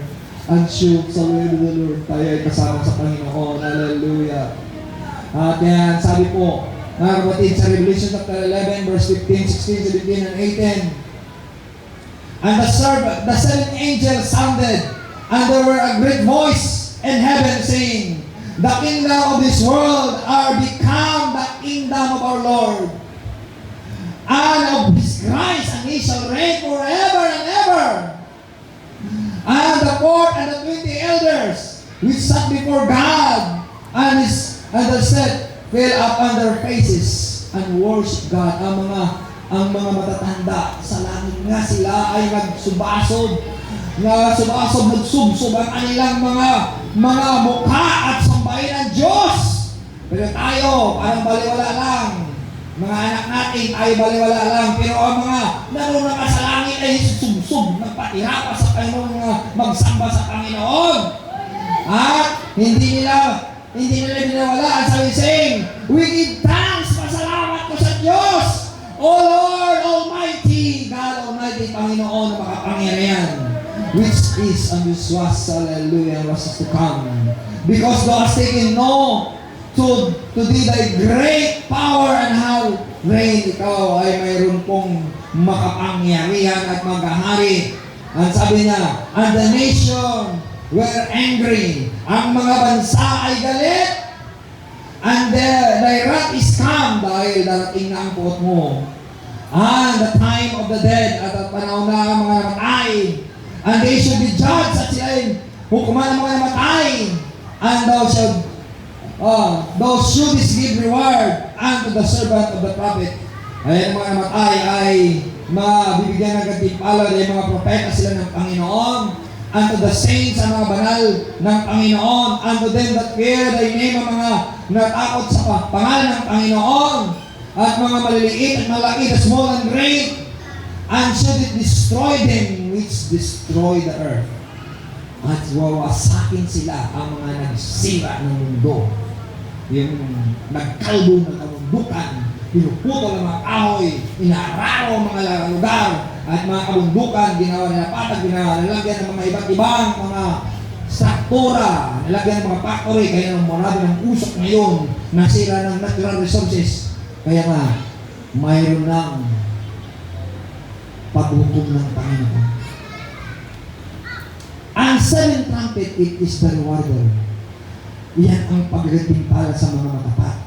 And sure, sa will of the Lord, tayo ay kasama sa Panginoon. Hallelujah. At yan, sabi po, mga kapatid, sa Revelation chapter 11, verse 15, 16, 17, and 18. And the seventh angel sounded, and there were a great voice in heaven saying, the kingdom of this world are become the kingdom of our Lord, and of His Christ, and He shall reign forever and ever. And the fourth and the 20 elders, which sat before God, and they said, fell upon their faces and worship God. Ang mga matatanda sa langit nga, sila ay nagsubasod, nagsubsob ang kanilang mga mukha at sambahin ang Diyos. Pero tayo, parang baliwala lang. Mga anak natin ay baliwala lang. Pero ang mga narunang sa langit ay subsob, nagpatira pa sa Panginoon, magsamba sa Panginoon. At hindi nila binawala. At sabi saying, we give thanks, pasalamat ko sa Diyos, O Lord Almighty, God Almighty, Panginoon na makapangyarihan, which is and which was, hallelujah, was to come. Because thou hast taken to thee thy great power and how great ikaw ay mayroon pong makapangyarihan at maghahari. Ang sabi niya, and the nation were angry. Ang mga bansa ay galit. And thy wrath is come, dahil darating na ang puot mo. And the time of the dead, at ang panahon na ang mga namatay. And they should be judged, at sila hukuman ang mga namatay, and thou shouldest give reward unto the servant of the prophet. Ay, ang mga namatay ay mabibigyan ng gantimpala dahil mga propeta sila ng Panginoon. Unto the saints, ang mga banal ng Panginoon. Unto them that fear thy name, ang mga natakot sa pangalan ng Panginoon. At mga maliliit at malaki, the small and great. And should it destroy them which destroy the earth. At wawasakin sila ang mga nagsira ng mundo. Yung nagkalbo ng kabundukan, pinuputol ang mga kahoy, inaararo ang mga lugar, at mga kabundukan, ginawa nila patag, nilagyan ng mga iba't ibang mga struktura, nilagyan ng mga factory, kaya ng marami ng usok ngayon, nasira ng natural resources. Kaya nga, mayroon ng paghukom ng Panginoon. Ang seventh trumpet, it is the rewarder. Iyan ang paggantimpala sa mga matapat.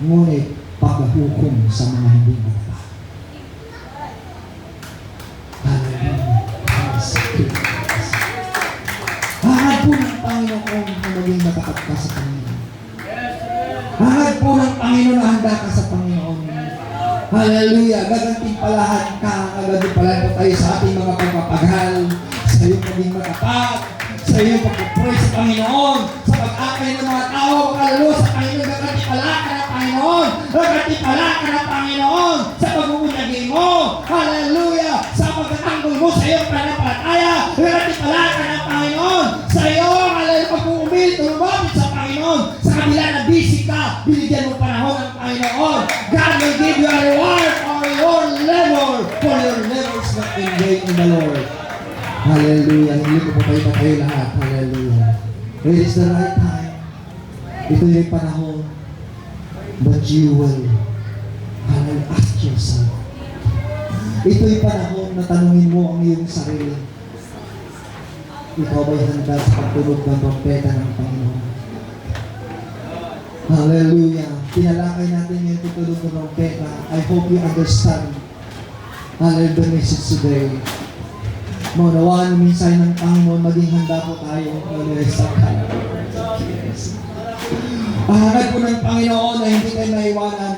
Ngunit, paghukom sa mga hindi matapat. Hangad po ng Panginoon na maging matapat ka sa Panginoon. Hangad po ng Panginoon na handa ka sa Panginoon. Hallelujah! Gagantimpalahan ka, gagantimpalahan po tayo sa ating mga pagpapaghal, sa iyong maging matapat, sa iyong pagpupray sa Panginoon, sa pag-akay ng mga tao, kaluluwa sa Panginoon, gagantimpalahan ka ng Panginoon, gagantimpalahan ka ng Panginoon, sa pag-uunyagi mo, hallelujah, sa pagkatanggol mo sa iyong panampalataya, gagantimpalahan ka ng Panginoon, sa iyong, hallelujah, pag-uumil, lumapit sa Panginoon, sa kabila na busy ka, binigyan mo panahon ng Panginoon. God will give you a reward for your labor, for your labors not in vain in the Lord. Hallelujah. Hindi ko po kayo lahat. Hallelujah. It is the right time. Ito yung panahon that you will ask yourself. Ito yung panahon na tanungin mo ang iyong sarili. Ikaw ba'y handa sa pagtunog ng trompeta ng Panginoon? Hallelujah. Tinalakay natin yung tutulog ng trompeta. I hope you understand. Hallelujah, the message today. Maunawaan yung mensahe ng Panginoon, maging handa po tayo. Hallelujah, sa hangad po ng Panginoon na hindi tayo maiwanan.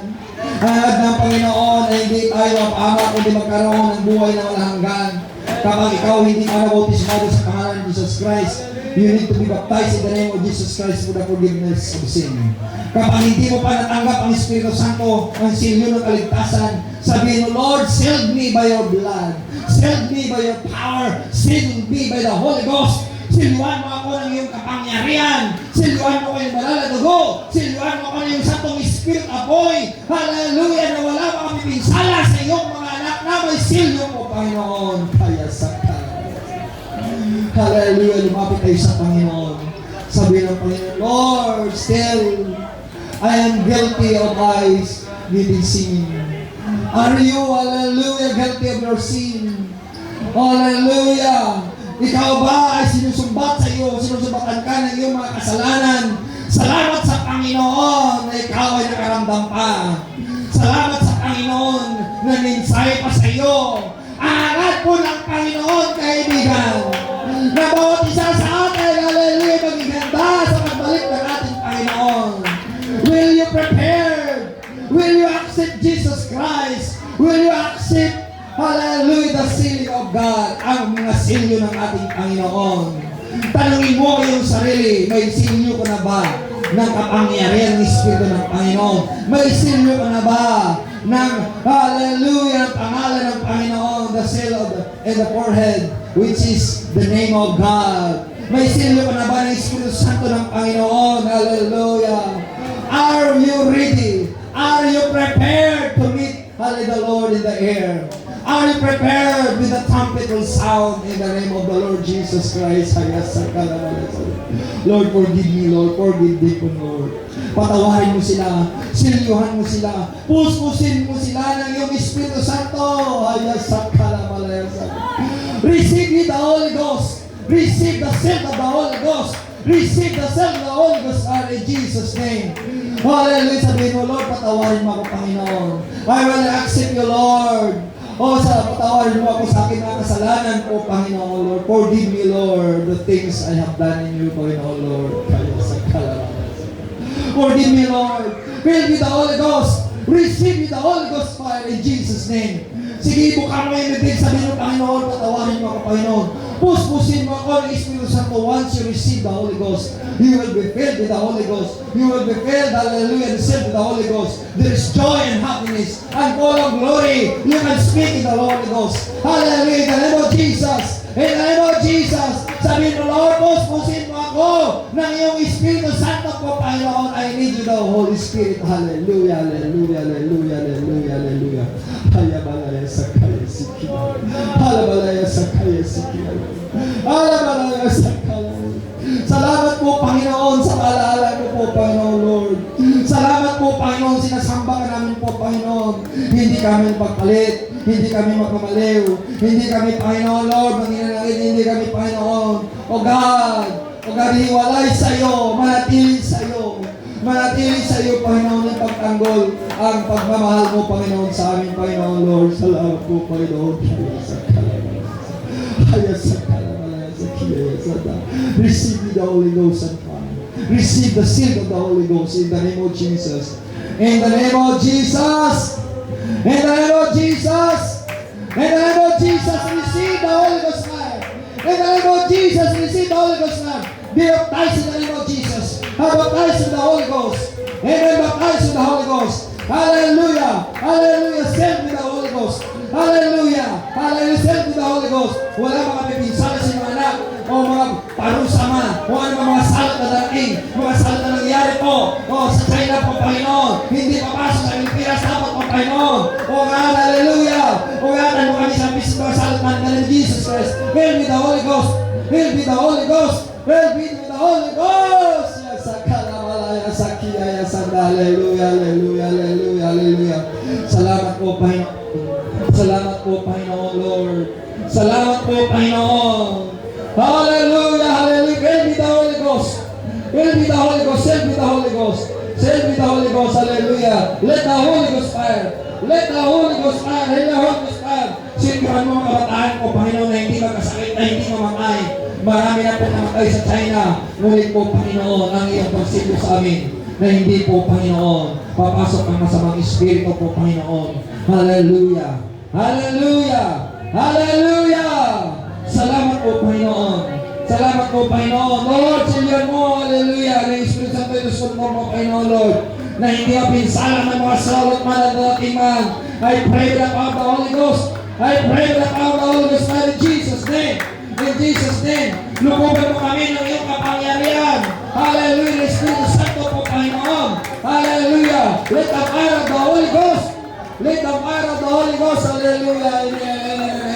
Hangad ng Panginoon na hindi tayo mapama kundi magkaroon ng buhay na walang hanggan. Kapag ikaw hindi ka nabautismado sa pangalan ng Jesus Christ, you need to be baptized in the name of Jesus Christ for the forgiveness of sin. Kapag hindi mo pa natanggap ang Espiritu Santo, ang silyo ng kaligtasan, sabihin mo, Lord, seal me by your blood. Seal me by your power. Seal me by the Holy Ghost. Siluan mo ako ng iyong kapangyarihan. Siluan mo ko yung banal na dugo. Siluan mo ko ng iyong Santong Spirit apoy. Hallelujah, na wala pa kami pinsala sa iyong mga anak na may silyo mo, Panginoon. Kaya sa hallelujah, lumapit tayo sa Panginoon. Sabi ng Panginoon, Lord, still, I am guilty of my sin. Are you, hallelujah, guilty of your sin? Hallelujah. Ikaw ba ay sinusumbat sa iyo, sinusumbatan ka ng iyong mga kasalanan? Salamat sa Panginoon na ikaw ay nakaramdam pa. Salamat sa Panginoon na ninsay pa sa iyo. Angat po ng Panginoon, kaibigan, na bawat isa sa atin, hallelujah, maging handa sa pagbalik ng ating Panginoon. Will you prepare? Will you accept Jesus Christ? Will you accept, hallelujah, the sealing of God, ang mga silyo ng ating Panginoon? Tanungin mo yung sarili, may silyo ka na ba ng kapangyarihan ng Espiritu ng Panginoon? May silyo ka na ba ng, hallelujah, ng pangalan ng Panginoon, the seal of in the forehead, which is the name of God? May silyo ka na ba ng Espiritu Santo ng Panginoon? Hallelujah. Are you ready? Are you prepared to meet, hallelujah, the Lord in the air? Are you prepared with the trumpet will sound in the name of the Lord Jesus Christ? Lord, forgive me, Lord. Forgive me po, Lord. Patawarin mo sila. Silyuhan mo sila. Puspusin mo sila ng iyong Espiritu Santo. Receive ye the Holy Ghost. Receive the seal of the Holy Ghost. Receive the seal of the Holy Ghost in Jesus' name. Hallelujah. Sabihin mo, Lord, patawarin mo ako, Panginoon. I will accept you, Lord. O sa patawarin mo ako sa aking mga kasalanan po, Panginoon Lord. Forgive me, Lord, the things I have done in you, Panginoon Lord. Kaya sa kalaman. Forgive me, Lord. Fill me the Holy Ghost. Receive me the Holy Ghost fire in Jesus' name. Sige, buka mo yung bibig, sabihin mo, Panginoon, patawarin mo ako, Panginoon. Puspusin mo ako ng Espiritu Santo once you receive the Holy Ghost. You will be filled with the Holy Ghost. You will be filled, hallelujah, and filled with the Holy Ghost. There is joy and happiness and full of glory. You can speak in the Holy Ghost. Hallelujah, in the name of Jesus. In the name of Jesus. Sabihin mo, Lord, puspusin mo ako ng iyong Espiritu Santo po, Panginoon. I need you, the Holy Spirit. Hallelujah, hallelujah, hallelujah, hallelujah, hallelujah. Halabalaya sa kaya sikiya. Halabalaya sa kaya sikiya. Halabalaya sa kaya. Salamat po, Panginoon, sa alaala mo po, Panginoon Lord. Salamat po, Panginoon, sinasamba ka namin po, Panginoon. Hindi kami pagpalit, hindi kami magmamaliw, hindi kami, Panginoon Lord, manginanangin, hindi kami, Panginoon. O God, hiwalay sa iyo, manatili sa iyo. Manatili sa iyo, Panginoon, yung pagtanggol ang pagmamahal mo, Panginoon, sa amin, Panginoon Lord. Salamat po, Panginoon. Kaya sa kalamalaya sa kiyaya sa da. Receive me the Holy Ghost and fire. Receive the seal of the Holy Ghost in the name of Jesus. In the name of Jesus. In the name of Jesus. In the name of Jesus, receive the Holy Ghost fire. In the name of Jesus, receive the Holy Ghost fire. Be baptized in the name of Jesus. Have baptized in the Holy Ghost. Amen. Baptized in the Holy Ghost. Hallelujah. Hallelujah. Send me the Holy Ghost. Hallelujah. Hallelujah. Send me the Holy Ghost. Wala mga pipinsala sa mga anak o mga parusama o ano mga salat na darating, mga salat na nangyari po o sa China po, Panginoon. Hindi papasok sa Pilipinas dapat po, Panginoon. O nga, hallelujah. O nga, ano kami sa mga salat na ng Jesus Christ. Fill me the Holy Ghost. Fill me the Holy Ghost. Fill me the Holy Ghost. Hallelujah, hallelujah, hallelujah, hallelujah. Salamat po, Panginoon. Salamat po, Panginoon, Lord. Salamat po, Panginoon. Hallelujah, hallelujah. Fill me the Holy Ghost. Fill me the Holy Ghost. Send me the Holy Ghost. Send me the Holy Ghost. Hallelujah. Let the Holy Ghost fire. Let the Holy Ghost fire. Let the Holy Ghost fire. Siguran mo mga kabataan ko, Panginoon, na hindi magkasakit, na hindi mamatay. Marami na po namatay sa China. Ngunit po, Panginoon, ang iyong pagsipo sa amin na hindi po, Panginoon, papasok ang masamang espiritu po, Panginoon. Hallelujah! Hallelujah! Hallelujah! Salamat po, Panginoon. Salamat po, Panginoon. Lord, silyan mo, hallelujah, na Espiritu Santo ito sunod mo, Panginoon, Lord, na hindi mapinsala ng mga salot man at dating man. I pray with the power of the Holy Ghost. I pray with the power of the Holy Ghost in Jesus' name. In Jesus' name. Lukuban mo kami ng iyong kapangyarihan. Hallelujah. Espiritu Santo po, Panginoon. Hallelujah. Let the fire of the Holy Ghost. Let the fire of the Holy Ghost. Hallelujah.